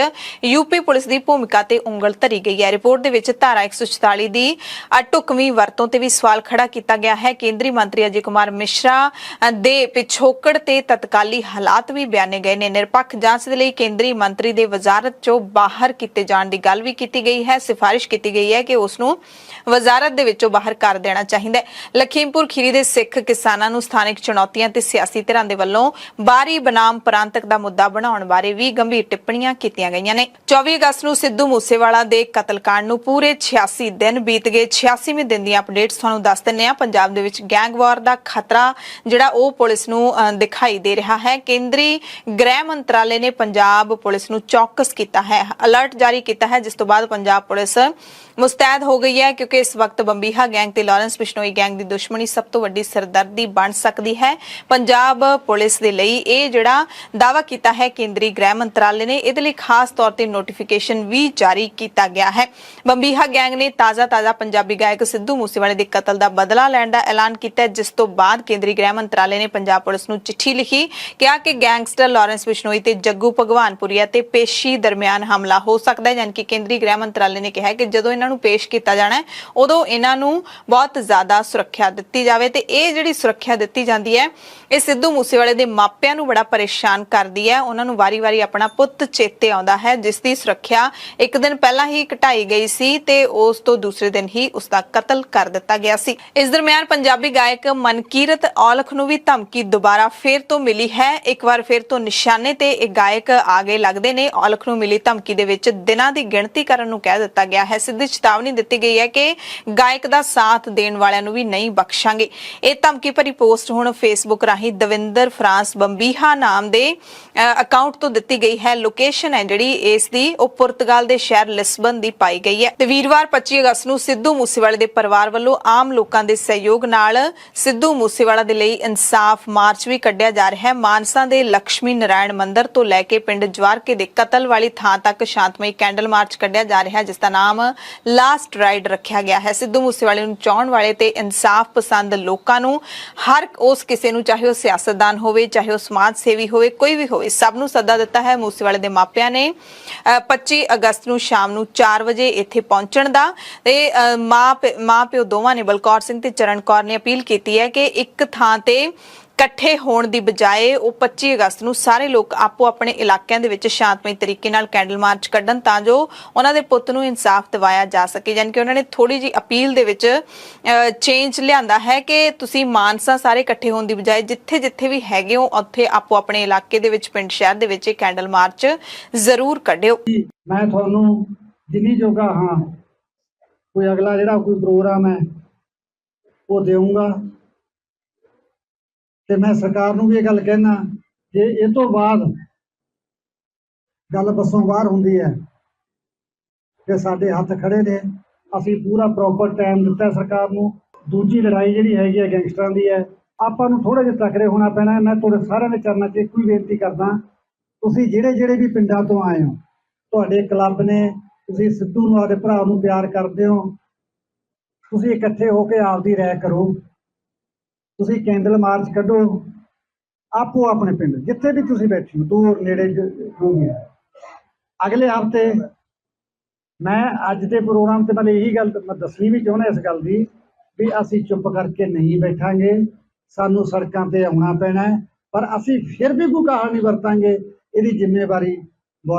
UP ਪੁਲਿਸ ਦੀ ਭੂਮਿਕਾ ਤੇ ਉਂਗਲ ਧਰੀ ਗਈ ਹੈ। ਰਿਪੋਰਟ ਦੇ ਵਿੱਚ ਧਾਰਾ 144 ਦੀ ਢੁਕਵੀਂ ਵਰਤੋਂ ਤੇ ਵੀ ਸਵਾਲ ਖੜਾ ਕੀਤਾ ਗਿਆ ਹੈ। ਕੇਂਦਰੀ ਮੰਤਰੀ ਅਜੇ ਕੁਮਾਰ ਮਿਸ਼ਰਾ ਦੇ ਪਿਛੋਕੜ ਤੇ ਤਤਕਾਲੀ ਹਾਲਾਤ ਵੀ ਬਿਆਨੇ ਗਏ ਨੇ। ਨਿਰਪੱਖ ਜਾਂਚ ਦੇ ਲਈ ਕੇਂਦਰੀ ਮੰਤਰੀ ਦੇ ਵਜ਼ਾਰਤ ਚੋਂ ਬਾਹਰ ਕੀਤੇ ਜਾਣ ਦੀ ਗੱਲ ਵੀ ਕੀਤੀ ਗਈ ਹੈ। ਸਿਫਾਰਿਸ਼ ਕੀਤੀ ਗਈ ਹੈ ਕਿ ਉਸ ਨੂੰ ਵਜ਼ਾਰਤ ਦੇ ਵਿੱਚੋਂ ਬਾਹਰ ਕਰ ਦੇਣਾ ਚਾਹੀਦਾ ਹੈ। ਲਖੀਮਪੁਰ ਖੀਰੀ ਦੇ ਸਿੱਖ ਕਿਸਾਨਾਂ ਨੂੰ ਸਥਾਨਕ ਚੁਣੌਤੀਆਂ ਤੇ ਸਿਆਸੀ ਧਿਰਾਂ ਦੇ ਵੱਲੋਂ ਬਾਰੀ ਬਨਾਮ ਪ੍ਰਾਂਤਕ ਦਾ ਮੁੱਦਾ ਬਣਾਉਣ ਬਾਰੇ ਵੀ ਗੰਭੀਰ ਟਿੱਪਣੀਆਂ ਕੀਤੀਆਂ ਗਈਆਂ ਨੇ। 24 ਅਗਸਤ ਨੂੰ ਸਿੱਧੂ ਮੂਸੇਵਾਲਾ ਦੇ ਕਤਲकांड ਨੂੰ ਪੂਰੇ 86 ਦਿਨ ਬੀਤ ਗਏ। 86ਵੇਂ ਦਿਨ ਦੀਆਂ ਅਪਡੇਟਸ ਤੁਹਾਨੂੰ ਦੱਸ ਦਿੰਨੇ ਆ। ਪੰਜਾਬ ਦੇ ਵਿੱਚ ਗੈਂਗਵਾਰ ਦਾ ਖਤਰਾ ਜਿਹੜਾ ਉਹ ਪੁਲਿਸ ਨੂੰ ਦਿਖਾਈ ਦੇ ਰਿਹਾ ਹੈ। ਕੇਂਦਰੀ ਗ੍ਰਹਿ ਮੰਤਰਾਲੇ ਨੇ ਪੰਜਾਬ ਪੁਲਿਸ ਨੂੰ ਚੌਕਸ ਕੀਤਾ ਹੈ, ਅਲਰਟ ਜਾਰੀ ਕੀਤਾ ਹੈ, ਜਿਸ ਤੋਂ ਬਾਅਦ ਪੰਜਾਬ ਪੁਲਿਸ ਮੁਸਤੈਦ ਹੋ ਗਈ ਹੈ ਕਿਉਂਕਿ ਇਸ ਵਕਤ ਬੰਬੀਹਾ ਗੈਂਗ ਤੇ ਲਾਰੈਂਸ ਬਿਸ਼ਨੋਈ ਗੈਂਗ ਦੀ ਦੁਸ਼ਮਣੀ ਸਭ ਤੋਂ ਵੱਡੀ ਸਿਰਦਰਦੀ ਬਣ ਸਕਦੀ ਹੈ। ਪੰਜਾਬ ਪੁਲਿਸ ਦੇ ਲਈ ਇਹ ਜਿਹੜਾ ਦਾਅਵਾ ਕੀਤਾ ਹੈ ਕੇਂਦਰੀ ਗ੍ਰਹਿ ਮੰਤਰਾਲੇ ਨੇ, ਇਹਦੇ ਲਈ ਖਾਸ ਤੌਰ ਤੇ ਨੋਟੀਫਿਕੇਸ਼ਨ ਵੀ ਜਾਰੀ ਕੀਤਾ ਗਿਆ ਹੈ। ਬੰਬੀਹਾ ਗੈਂਗ ਨੇ ਤਾਜ਼ਾ ਪੰਜਾਬੀ ਗਾਇਕ ਸਿੱਧੂ ਮੂਸੇਵਾਲੇ ਦੇ ਕਤਲ ਦਾ ਬਦਲਾ ਲੈਣ ਦਾ ਐਲਾਨ ਕੀਤਾ ਹੈ, ਜਿਸ ਤੋਂ ਬਾਅਦ ਕੇਂਦਰੀ ਗ੍ਰਹਿ ਮੰਤਰਾਲੇ ਨੇ ਪੰਜਾਬ ਪੁਲਿਸ ਨੂੰ ਚਿੱਠੀ ਲਿਖੀ, ਕਿਹਾ ਕਿ ਗੈਂਗਸਟਰ ਲਾਰੈਂਸ ਬਿਸ਼ਨੋਈ ਤੇ ਜੱਗੂ ਭਗਵਾਨਪੁਰੀਆ ਤੇ ਪੇਸ਼ੀ ਦਰਮਿਆਨ ਹਮਲਾ ਹੋ ਸਕਦਾ ਹੈ। ਯਾਨੀ ਕਿ ਕੇਂਦਰੀ ਗ੍ਰਹਿ ਮੰਤਰਾਲੇ ਨੇ ਕਿਹਾ ਕਿ ਜਦੋਂ ਇਹਨਾਂ ਨੂੰ ਪੇਸ਼ ਕੀਤਾ ਜਾਣਾ ਹੈ ਉਦੋਂ ਇਹਨਾਂ ਨੂੰ ਬਹੁਤ ਜ਼ਿਆਦਾ ਸੁਰੱਖਿਆ ਦਿੱਤੀ ਜਾਵੇ ਤੇ ਇਹ ਜਿਹੜੀ ਸੁਰੱਖਿਆ ਦਿੱਤੀ ਜਾਂਦੀ ਹੈ ਇਹ ਸਿੱਧੂ ਮੂਸੇਵਾਲੇ ਦੇ ਮਾਪਿਆਂ ਨੂੰ ਬੜਾ ਪਰੇਸ਼ਾਨ ਕਰਦੀ ਹੈ। ਉਹਨਾਂ ਨੂੰ ਵਾਰੀ-ਵਾਰੀ ਆਪਣਾ ਪੁੱਤ ਚੇਤੇ ਆਉਂਦਾ ਹੈ, ਜਿਸ ਦੀ ਸੁਰੱਖਿਆ ਇੱਕ ਦਿਨ ਪਹਿਲਾਂ ਹੀ ਘਟਾਈ ਗਈ ਸੀ ਤੇ ਉਸ ਤੋਂ ਦੂਸਰੇ ਦਿਨ ਹੀ ਉਸ ਦਾ ਕਤਲ ਕਰ ਦਿੱਤਾ ਗਿਆ ਸੀ। ਇਸ ਦਰਮਿਆਨ ਪੰਜਾਬੀ ਗਾਇਕ ਮਨਕੀਰਤ ਔਲਖ ਨੂੰ ਵੀ ਧਮਕੀ ਦੁਬਾਰਾ ਫੇਰ ਤੋਂ ਮਿਲੀ ਹੈ। ਇੱਕ ਵਾਰ ਫੇਰ ਤੋਂ ਨਿਸ਼ਾਨੇ ਤੇ ਇਹ ਗਾਇਕ ਆਗੇ ਲੱਗਦੇ ਨੇ। ਔਲਖ ਨੂੰ ਮਿਲੀ ਧਮਕੀ ਦੇ ਵਿੱਚ ਦਿਨਾਂ ਦੀ ਗਿਣਤੀ ਕਰਨ ਨੂੰ ਕਹਿ ਦਿੱਤਾ ਗਿਆ ਹੈ। ਸਿੱਧੀ ਚੇਤਾਵਨੀ ਦਿੱਤੀ ਗਈ ਹੈ ਕਿ ਗਾਇਕ ਦਾ ਸਾਥ ਦੇਣ ਵਾਲਿਆਂ ਨੂੰ ਵੀ ਨਹੀਂ ਬਖਸ਼ਾਂਗੇ। ਇਹ ਧਮਕੀ ਭਰੀ ਪੋਸਟ ਹੁਣ ਫੇਸਬੁੱਕ ਰਾਹੀਂ ਦਵਿੰਦਰ ਫਰਾਂਸ ਬੰਬੀਹਾ ਨਾਮ ਦੇ ਅਕਾਊਂਟ ਤੋਂ ਦਿੱਤੀ ਗਈ ਹੈ। ਲੋਕੇਸ਼ਨ ਹੈ ਜਿਹੜੀ ਇਸ ਦੀ ਉਹ ਪੁਰਤਗਾਲ ਦੇ ਸ਼ਹਿਰ ਲਿਸਬਨ ਦੀ ਪਾਈ ਗਈ ਹੈ ਤੇ ਵੀਰਵਾਰ 25 ਅਗਸਤ ਨੂੰ ਸਿੱਧੂ ਮੂਸੇਵਾਲੇ ਦੇ ਪਰਿਵਾਰ ਵੱਲੋਂ ਆਮ ਲੋਕਾਂ ਦੇ ਸਹਿਯੋਗ ਨਾਲ ਸਿੱਧੂ ਮੂਸੇਵਾਲਾ ਦੇ ਲਈ ਇਨਸਾਫ ਮਾਰਚ ਵੀ ਕੱਢਿਆ ਜਾ ਰਿਹਾ ਹੈ। ਮਾਨਸਾ ਦੇ ਲక్ష్ਮੀ ਨਾਰਾਇਣ ਮੰਦਿਰ ਤੋਂ ਲੈ ਕੇ ਪਿੰਡ ਜਵਾਰਕੇ ਦੇ ਕਤਲ ਵਾਲੀ ਥਾਂ ਤੱਕ ਸ਼ਾਂਤਮਈ ਕੈਂਡਲ ਮਾਰਚ ਕੱਢਿਆ ਜਾ ਰਿਹਾ ਹੈ, ਜਿਸ ਦਾ ਨਾਮ ਲਾਸਟ ਰਾਈਡ ਰੱਖਿਆ ਗਿਆ ਹੈ। ਸਿੱਧੂ ਮੂਸੇਵਾਲੇ ਨੂੰ ਚਾਹਣ ਵਾਲੇ ਤੇ ਇਨਸਾਫ ਪਸੰਦ ਲੋਕਾਂ ਨੂੰ, ਹਰ ਉਸ ਕਿਸੇ ਨੂੰ, ਚਾਹੇ ਉਹ ਸਿਆਸਤਦਾਨ ਹੋਵੇ, ਚਾਹੇ ਉਹ ਸਮਾਜ ਸੇਵੀ ਹੋਵੇ, ਕੋਈ ਵੀ ਹੋਵੇ, ਸਭ ਨੂੰ ਸੱਦਾ ਦਿੱਤਾ ਹੈ। ਮੂਸੇਵਾਲੇ ਦੇ ਮਾਪਿਆਂ ਨੇ 25 ਅਗਸਤ ਨੂੰ ਸ਼ਾਮ ਨੂੰ 4 ਵਜੇ ਇੱਥੇ ਪਹੁੰਚਣ ਦਾ ਤੇ ਮਾਂ ਪਿਓ ਦੋਵਾਂ ਨੇ, ਬਲਕੌਰ ਸਿੰਘ ਤੇ ਚਰਨ ਕੌਰ ਨੇ ਅਪੀਲ ਕੀਤੀ ਹੈ ਕਿ ਇੱਕ ਥਾਂ ਤੇ ਇਕੱਠੇ ਹੋਣ ਦੀ ਬਜਾਏ ਉਹ 25 ਅਗਸਤ ਨੂੰ ਸਾਰੇ ਲੋਕ ਆਪੋ ਆਪਣੇ ਇਲਾਕਿਆਂ ਦੇ ਵਿੱਚ ਸ਼ਾਂਤਮਈ ਤਰੀਕੇ ਨਾਲ ਕੈਂਡਲ ਮਾਰਚ ਕੱਢਣ ਤਾਂ ਜੋ ਉਹਨਾਂ ਦੇ ਪੁੱਤ ਨੂੰ ਇਨਸਾਫ ਦਿਵਾਇਆ ਜਾ ਸਕੇ। ਯਾਨੀ ਕਿ ਉਹਨਾਂ ਨੇ ਥੋੜੀ ਜੀ ਅਪੀਲ ਦੇ ਵਿੱਚ ਚੇਂਜ ਲਿਆਂਦਾ ਹੈ ਕਿ ਤੁਸੀਂ ਮਾਨਸਾ ਸਾਰੇ ਇਕੱਠੇ ਹੋਣ ਦੀ ਬਜਾਏ ਜਿੱਥੇ ਵੀ ਹੈਗੇ ਹੋ ਉੱਥੇ ਆਪੋ ਆਪਣੇ ਇਲਾਕੇ ਦੇ ਵਿੱਚ, ਪਿੰਡ ਸ਼ਹਿਰ ਦੇ ਵਿੱਚ ਇਹ ਕੈਂਡਲ ਮਾਰਚ ਜ਼ਰੂਰ ਕੱਢਿਓ। ਮੈਂ ਤੁਹਾਨੂੰ ਜਿੰਨੀ ਜੋਗਾ ਹਾਂ ਕੋਈ ਅਗਲਾ ਜਿਹੜਾ ਕੋਈ ਪ੍ਰੋਗਰਾਮ ਹੈ ਉਹ ਦੇਵਾਂਗਾ ਤੇ ਮੈਂ ਸਰਕਾਰ ਨੂੰ ਵੀ ਇਹ ਗੱਲ ਕਹਿਣਾ ਕਿ ਇਹ ਤੋਂ ਬਾਅਦ ਗੱਲ ਬੱਸੋਂ ਬਾਹਰ ਹੁੰਦੀ ਹੈ ਕਿ ਸਾਡੇ ਹੱਥ ਖੜੇ ਨੇ, ਅਸੀਂ ਪੂਰਾ ਪ੍ਰੋਪਰ ਟਾਈਮ ਦਿੱਤਾ ਸਰਕਾਰ ਨੂੰ। ਦੂਜੀ ਲੜਾਈ ਜਿਹੜੀ ਹੈਗੀ ਹੈ ਗੈਂਗਸਟਰਾਂ ਦੀ ਹੈ, ਆਪਾਂ ਨੂੰ ਥੋੜਾ ਜਿਹਾ ਤਕੜੇ ਹੋਣਾ ਪੈਣਾ। ਮੈਂ ਤੁਹਾਡੇ ਸਾਰਿਆਂ ਦੇ ਚਰਨਾਂ 'ਚ ਇੱਕੋ ਹੀ ਬੇਨਤੀ ਕਰਦਾ, ਤੁਸੀਂ ਜਿਹੜੇ ਵੀ ਪਿੰਡਾਂ ਤੋਂ ਆਏ ਹੋ, ਤੁਹਾਡੇ ਕਲੱਬ ਨੇ, ਤੁਸੀਂ ਸਿੱਧੂ ਨੂੰ, ਆਪਦੇ ਭਰਾ ਨੂੰ ਪਿਆਰ ਕਰਦੇ ਹੋ, ਤੁਸੀਂ ਇਕੱਠੇ ਹੋ ਕੇ ਆਪਦੀ ਰਾਏ ਕਰੋ, ਤੁਸੀਂ ਕੈਂਡਲ ਮਾਰਚ ਕੱਢੋ ਆਪੋ ਆਪਣੇ ਪਿੰਡ ਜਿੱਥੇ ਵੀ ਤੁਸੀਂ ਬੈਠੇ ਹੋ, ਦੂਰ ਨੇੜੇ ਜੋ ਵੀ ਹੈ। ਅਗਲੇ ਹਫ਼ਤੇ ਮੈਂ ਅੱਜ ਦੇ ਪ੍ਰੋਗਰਾਮ ਤੇ ਮੈਂ ਇਹੀ ਗੱਲ ਮੈਂ ਦੱਸਣੀ ਵੀ ਚਾਹੁੰਦਾ ਇਸ ਗੱਲ ਦੀ ਵੀ ਅਸੀਂ ਚੁੱਪ ਕਰਕੇ ਨਹੀਂ ਬੈਠਾਂਗੇ, ਸਾਨੂੰ ਸੜਕਾਂ ਤੇ ਆਉਣਾ ਪੈਣਾ ਹੈ, ਪਰ ਅਸੀਂ ਫਿਰ ਵੀ ਕੋਈ ਕਾਹਲ ਨਹੀਂ ਵਰਤਾਂਗੇ। ਇਹਦੀ ਜ਼ਿੰਮੇਵਾਰੀ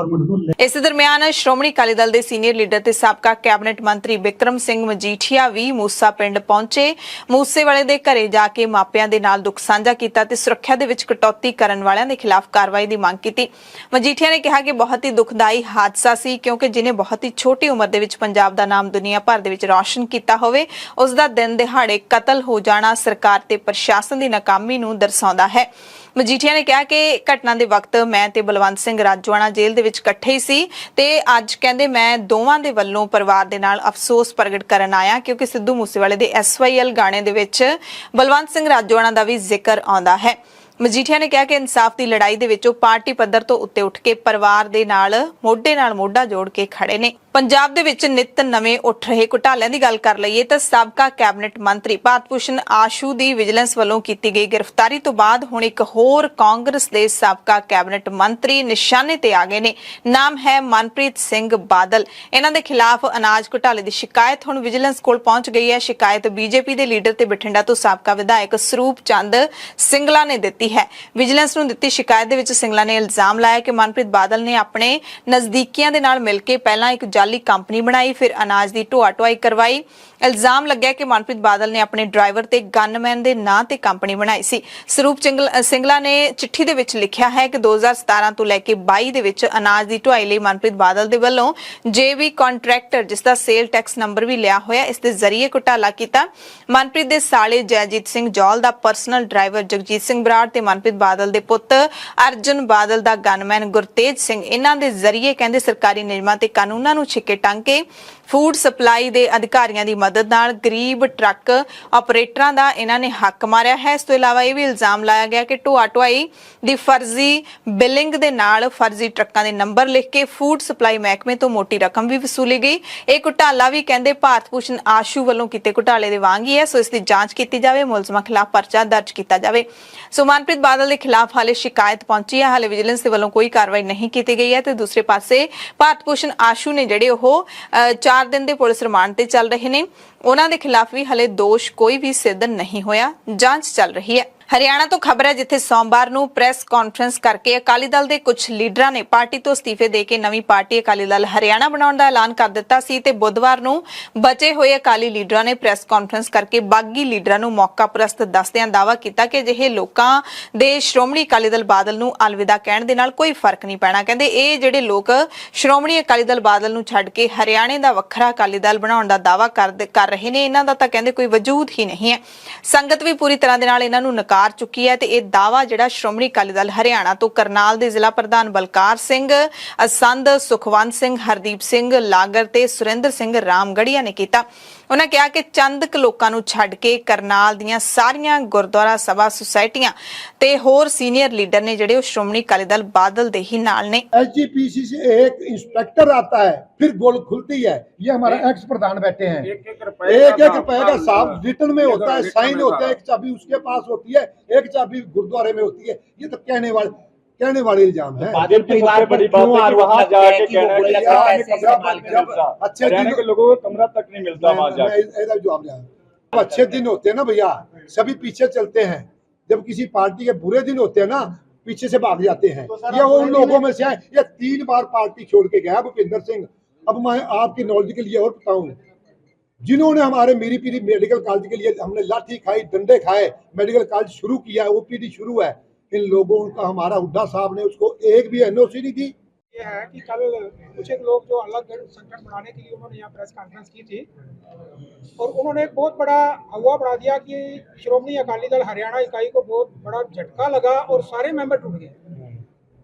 ਇਸ ਦਰਮਿਆਨ ਸ਼੍ਰੋਮਣੀ ਅਕਾਲੀ ਦਲ ਦੇ ਸੀਨੀਅਰ ਲੀਡਰ ਤੇ ਸਾਬਕਾ ਕੈਬਨਿਟ ਮੰਤਰੀ ਬਿਕਰਮ ਸਿੰਘ ਮਜੀਠੀਆ ਵੀ ਮੂਸਾ ਪਿੰਡ ਪਹੁੰਚੇ। ਮੂਸੇਵਾਲੇ ਦੇ ਘਰੇ ਜਾ ਕੇ ਮਾਪਿਆਂ ਦੇ ਨਾਲ ਦੁੱਖ ਸਾਂਝਾ ਕੀਤਾ ਤੇ ਸੁਰੱਖਿਆ ਦੇ ਵਿੱਚ ਕਟੌਤੀ ਕਰਨ ਵਾਲਿਆਂ ਦੇ ਖਿਲਾਫ ਕਾਰਵਾਈ ਦੀ ਮੰਗ ਕੀਤੀ। ਮਜੀਠੀਆ ਨੇ ਕਿਹਾ ਕਿ ਬਹੁਤ ਹੀ ਦੁਖਦਾਈ ਹਾਦਸਾ ਸੀ ਕਿਉਂਕਿ ਜਿਹਨੇ ਬਹੁਤ ਹੀ ਛੋਟੀ ਉਮਰ ਦੇ ਵਿੱਚ ਪੰਜਾਬ ਦਾ ਨਾਮ ਦੁਨੀਆ ਭਰ ਦੇ ਵਿੱਚ ਰੌਸ਼ਨ ਕੀਤਾ ਹੋਵੇ, ਉਸ ਦਾ ਦਿਨ ਦਿਹਾੜੇ ਕਤਲ ਹੋ ਜਾਣਾ ਸਰਕਾਰ ਤੇ ਪ੍ਰਸ਼ਾਸਨ ਦੀ ਨਾਕਾਮੀ ਨੂੰ ਦਰਸਾਉਂਦਾ ਹੈ। ਮਜੀਠੀਆ ਨੇ ਕਿਹਾ ਕਿ ਘਟਨਾ ਦੇ ਵਕਤ ਮੈਂ ਤੇ ਬਲਵੰਤ ਸਿੰਘ ਰਾਜੋਆਣਾ ਜੇਲ੍ਹ ਦੇ ਵਿੱਚ ਇਕੱਠੇ ਹੀ ਸੀ ਤੇ ਅੱਜ ਕਹਿੰਦੇ ਮੈਂ ਦੋਵਾਂ ਦੇ ਵੱਲੋਂ ਪਰਿਵਾਰ ਦੇ ਨਾਲ ਅਫਸੋਸ ਪ੍ਰਗਟ ਕਰਨ ਆਇਆ ਕਿਉਂਕਿ ਸਿੱਧੂ ਮੂਸੇਵਾਲੇ ਦੇ SYL ਗਾਣੇ ਦੇ ਵਿੱਚ ਬਲਵੰਤ ਸਿੰਘ ਰਾਜੋਆਣਾ ਦਾ ਵੀ ਜ਼ਿਕਰ ਆਉਂਦਾ ਹੈ। ਮਜੀਠੀਆ ਨੇ ਕਿਹਾ ਕਿ ਇਨਸਾਫ ਦੀ ਲੜਾਈ ਦੇ ਵਿੱਚ ਉਹ ਪਾਰਟੀ ਪੱਧਰ ਤੋਂ ਉੱਤੇ ਉੱਠ ਕੇ ਪਰਿਵਾਰ ਦੇ ਨਾਲ ਮੋਢਾ ਜੋੜ ਕੇ ਖੜੇ ਨੇ। ਪੰਜਾਬ ਦੇ ਵਿੱਚ ਨਿਤ ਨਵੇਂ ਉੱਠ ਰਹੇ ਘੁਟਾਲਿਆਂ ਦੀ ਗੱਲ ਕਰ ਲਈਏ ਤਾਂ ਸਾਬਕਾ ਕੈਬਨਿਟ ਮੰਤਰੀ ਭਾਰਤ ਭੂਸ਼ਣ ਆਸ਼ੂ ਦੀ ਵਿਜੀਲੈਂਸ ਵੱਲੋਂ ਕੀਤੀ ਗਈ ਗ੍ਰਿਫਤਾਰੀ ਤੋਂ ਬਾਅਦ ਹੁਣ ਇੱਕ ਹੋਰ ਕਾਂਗਰਸ ਦੇ ਸਾਬਕਾ ਕੈਬਨਿਟ ਮੰਤਰੀ ਨਿਸ਼ਾਨੇ ਤੇ ਆ ਗਏ ਨੇ। ਨਾਮ ਹੈ ਮਨਪ੍ਰੀਤ ਸਿੰਘ ਬਾਦਲ। ਇਹਨਾਂ ਦੇ ਖਿਲਾਫ ਅਨਾਜ ਘੁਟਾਲੇ ਦੀ ਸ਼ਿਕਾਇਤ ਹੁਣ ਵਿਜੀਲੈਂਸ ਕੋਲ ਪਹੁੰਚ ਗਈ ਹੈ। ਸ਼ਿਕਾਇਤ ਬੀਜੇਪੀ ਦੇ ਲੀਡਰ ਤੇ ਬਠਿੰਡਾ ਤੋਂ ਸਾਬਕਾ ਵਿਧਾਇਕ ਸਰੂਪ ਚੰਦ ਸਿੰਗਲਾ ਨੇ ਦਿੱਤੀ ਹੈ। ਵਿਜੀਲੈਂਸ ਨੂੰ ਦਿੱਤੀ ਸ਼ਿਕਾਇਤ ਦੇ ਵਿੱਚ ਸਿੰਗਲਾ ਨੇ ਇਲਜ਼ਾਮ ਲਾਇਆ ਕਿ ਮਨਪ੍ਰੀਤ ਬਾਦਲ ਨੇ ਆਪਣੇ ਨਜ਼ਦੀਕੀਆਂ ਦੇ ਨਾਲ ਮਿਲ ਕੇ ਪਹਿਲਾਂ ਇੱਕ ਜਾਲੀ ਕੰਪਨੀ ਬਣਾਈ, ਫਿਰ ਅਨਾਜ ਦੀ ਢੋਆ-ਢੁਆਈ ਕਰਵਾਈ। ਇਲਜ਼ਾਮ ਲੱਗਿਆ ਕਿ ਮਨਪ੍ਰੀਤ ਬਾਦਲ ਨੇ ਆਪਣੇ ਡਰਾਈਵਰ ਤੇ ਗਨਮੈਨ ਦੇ ਨਾਂ ਤੇ ਕੰਪਨੀ ਬਣਾਈ ਸੀ। ਸਰੂਪ ਸਿੰਗਲਾ ਨੇ ਚਿੱਠੀ ਦੇ ਵਿੱਚ ਲਿਖਿਆ ਹੈ ਕਿ 2017 ਤੋਂ ਲੈ ਕੇ 22 ਦੇ ਵਿੱਚ ਅਨਾਜ ਦੀ ਢੁਆਈ ਲਈ ਮਨਪ੍ਰੀਤ ਬਾਦਲ ਦੇ ਵੱਲੋਂ JV ਕੰਟਰੈਕਟਰ ਜਿਸ ਦਾ ਸੇਲ ਟੈਕਸ ਨੰਬਰ ਵੀ ਲਿਆ ਹੋਇਆ, ਇਸ ਦੇ ਜ਼ਰੀਏ ਘੁਟਾਲਾ ਕੀਤਾ। ਮਨਪ੍ਰੀਤ ਦੇ ਸਾਲੇ ਜੈਜੀਤ ਸਿੰਘ ਜੌਲ ਦਾ ਪਰਸਨਲ ਡਰਾਈਵਰ ਜਗਜੀਤ ਸਿੰਘ ਬਰਾੜ ਤੇ ਮਨਪ੍ਰੀਤ ਬਾਦਲ ਦੇ ਪੁੱਤ ਅਰਜੁਨ ਬਾਦਲ ਦਾ ਗਨਮੈਨ ਗੁਰਤੇਜ ਸਿੰਘ ਇਹਨਾਂ ਦੇ ਜ਼ਰੀਏ ਕਹਿੰਦੇ ਸਰਕਾਰੀ ਨਿਯਮਾਂ ਤੇ ਕਾਨੂੰਨਾਂ ਨੂੰ ਛਿੱਕੇ ਟੰਗ ਕੇ ਫੂਡ ਸਪਲਾਈ ਦੇ ਅਧਿਕਾਰੀਆਂ ਦੀ ਮਦਦ ਨਾਲ ਗਰੀਬ ਟਰੱਕ ਆਪਰੇਟਰਾਂ ਦਾ ਇਹਨਾਂ ਨੇ ਹੱਕ ਮਾਰਿਆ ਹੈ। ਇਸ ਤੋਂ ਇਲਾਵਾ ਇਹ ਵੀ ਇਲਜ਼ਾਮ ਲਾਇਆ ਗਿਆ ਕਿ ਢੋਆ ਢੁਆਈ ਦੀ ਫਰਜ਼ੀ ਬਿਲਿੰਗ ਦੇ ਨਾਲ ਫਰਜ਼ੀ ਟਰੱਕਾਂ ਦੇ ਨੰਬਰ ਲਿਖ ਕੇ ਫੂਡ ਸਪਲਾਈ ਮਹਿਕਮੇ ਤੋਂ ਮੋਟੀ ਰਕਮ ਵੀ ਵਸੂਲੀ ਗਈ। ਇਹ ਘੁਟਾਲਾ ਵੀ ਕਹਿੰਦੇ ਭਾਰਤ ਭੂਸ਼ਣ ਆਸ਼ੂ ਵੱਲੋਂ ਕੀਤੇ ਘੁਟਾਲੇ ਦੇ ਵਾਂਗ ਹੀ ਹੈ, ਸੋ ਇਸ ਦੀ ਜਾਂਚ ਕੀਤੀ ਜਾਵੇ, ਮੁਲਜ਼ਮਾਂ ਖਿਲਾਫ ਪਰਚਾ ਦਰਜ ਕੀਤਾ ਜਾਵੇ। ਸੋ ਮਨਪ੍ਰੀਤ ਬਾਦਲ ਦੇ ਖਿਲਾਫ ਹਾਲੇ ਸ਼ਿਕਾਇਤ ਪਹੁੰਚੀ ਹੈ, ਹਾਲੇ ਵਿਜੀਲੈਂਸ ਦੇ ਵੱਲੋਂ ਕੋਈ ਕਾਰਵਾਈ ਨਹੀਂ ਕੀਤੀ ਗਈ ਹੈ ਤੇ ਦੂਸਰੇ ਪਾਸੇ ਭਾਰਤ ਭੂਸ਼ਣ ਆਸ਼ੂ ਨੇ ਜਿਹੜੇ ਉਹ 4 ਦਿਨ ਦੇ ਪੁਲਿਸ ਰਿਮਾਂਡ ਤੇ ਚੱਲ ਰਹੇ ਨੇ, ਉਹਨਾਂ ਦੇ ਖਿਲਾਫ ਵੀ ਹਲੇ ਦੋਸ਼ ਕੋਈ ਵੀ ਸਿੱਧ ਨਹੀਂ ਹੋਇਆ, ਜਾਂਚ ਚੱਲ ਰਹੀ ਹੈ। ਹਰਿਆਣਾ ਤੋਂ ਖਬਰ ਹੈ ਜਿੱਥੇ ਸੋਮਵਾਰ ਨੂੰ ਪ੍ਰੈਸ ਕਾਨਫਰੰਸ ਕਰਕੇ ਅਕਾਲੀ ਦਲ ਦੇ ਕੁਝ ਲੀਡਰਾਂ ਨੇ ਪਾਰਟੀ ਤੋਂ ਅਸਤੀਫੇ ਦੇ ਕੇ ਨਵੀਂ ਪਾਰਟੀ ਅਕਾਲੀ ਦਲ ਹਰਿਆਣਾ ਬਣਾਉਣ ਦਾ ਐਲਾਨ ਕਰ ਦਿੱਤਾ ਸੀ ਤੇ ਬੁੱਧਵਾਰ ਨੂੰ ਬਚੇ ਹੋਏ ਅਕਾਲੀ ਲੀਡਰਾਂ ਨੇ ਪ੍ਰੈਸ ਕਾਨਫਰੰਸ ਕਰਕੇ ਬਾਗੀ ਲੀਡਰਾਂ ਨੂੰ ਮੌਕਾ ਪ੍ਰਸਤ ਦੱਸਦਿਆਂ ਦਾਅਵਾ ਕੀਤਾ ਕਿ ਅਜਿਹੇ ਲੋਕਾਂ ਦੇ ਸ਼੍ਰੋਮਣੀ ਅਕਾਲੀ ਦਲ ਬਾਦਲ ਨੂੰ ਅਲਵਿਦਾ ਕਹਿਣ ਦੇ ਨਾਲ ਕੋਈ ਫਰਕ ਨਹੀਂ ਪੈਣਾ। ਕਹਿੰਦੇ ਇਹ ਜਿਹੜੇ ਲੋਕ ਸ਼੍ਰੋਮਣੀ ਅਕਾਲੀ ਦਲ ਬਾਦਲ ਨੂੰ ਛੱਡ ਕੇ ਹਰਿਆਣੇ ਦਾ ਵੱਖਰਾ ਅਕਾਲੀ ਦਲ ਬਣਾਉਣ ਦਾ ਦਾਅਵਾ ਕਰ ਰਹੇ ਨੇ, ਇਹਨਾਂ ਦਾ ਤਾਂ ਕਹਿੰਦੇ ਕੋਈ ਵਜੂਦ ਹੀ ਨਹੀਂ ਹੈ। ਸੰਗਤ ਵੀ ਪੂਰੀ ਤਰ੍ਹਾਂ ਦੇ ਨਾਲ ਇਹਨਾਂ ਨੂੰ ਨਕਾਰ ਚੁੱਕੀ ਹੈ ਤੇ ਇਹ ਦਾਅਵਾ ਜਿਹੜਾ ਸ਼੍ਰੋਮਣੀ ਅਕਾਲੀ ਦਲ ਹਰਿਆਣਾ ਤੋਂ ਕਰਨਾਲ ਦੇ ਜ਼ਿਲ੍ਹਾ ਪ੍ਰਧਾਨ ਬਲਕਾਰ ਸਿੰਘ, ਅਸੰਧ ਸੁਖਵੰਤ ਸਿੰਘ, ਹਰਦੀਪ ਸਿੰਘ ਲਾਗਰ ਤੇ ਸੁਰਿੰਦਰ ਸਿੰਘ ਰਾਮਗੜੀਆ ਨੇ ਕੀਤਾ। ਉਹਨਾਂ ਕਿਹਾ ਕਿ ਚੰਦ ਕੁ ਲੋਕਾਂ ਨੂੰ ਛੱਡ ਕੇ ਕਰਨਾਲ ਦੀਆਂ ਸਾਰੀਆਂ ਗੁਰਦੁਆਰਾ ਸਭਾ ਸੁਸਾਇਟੀਆਂ ਤੇ ਹੋਰ ਸੀਨੀਅਰ ਲੀਡਰ ਨੇ ਜਿਹੜੇ ਉਹ ਸ਼੍ਰੋਮਣੀ ਅਕਾਲੀ ਦਲ ਬਾਦਲ ਦੇ ही नाल ने। एसजीपीसी से एक इंस्पेक्टर आता है फिर गोल खुलती है। ये हमारा एक्स प्रधान बैठे हैं, एक रुपए का साफ रिटर्न में होता है, साइन होता है, एक चाबी उसके पास होती है, एक चाबी गुरुद्वारे में होती है। ये तो कहने वाले इल्जाम है। बादल परिवार बड़ी बात है कि वहां जाके कहना है कि अच्छे दिन के लोगों को कमरा तक नहीं मिलता वहां जाके। जवाब दिया। अच्छे दिन होते हैं ना भैया, सभी पीछे चलते हैं। जब किसी पार्टी के बुरे दिन होते हैं ना, पीछे से भाग जाते हैं। ये वो उन लोगों में से है। ये 3 बार पार्टी छोड़ के गया भूपिंदर सिंह। अब मैं आपकी नॉलेज के लिए और बताऊं, जिन्होंने हमारे मीरी पीरी मेडिकल कॉलेज के लिए हमने लाठी खाई, डंडे खाए, मेडिकल कॉलेज शुरू किया, ओपीडी शुरू है, इन लोगों का हमारा हुड्डा साहब ने उसको एक भी एनओसी नहीं दी। ये है कि कल कुछ एक लोग जो अलग संगठन बनाने के लिए उन्होंने यहाँ प्रेस कॉन्फ्रेंस की थी और उन्होंने एक बहुत बड़ा हवा बढ़ा दिया कि श्रोमणी अकाली दल हरियाणा इकाई को बहुत बड़ा झटका लगा और सारे मेंबर टूट गए।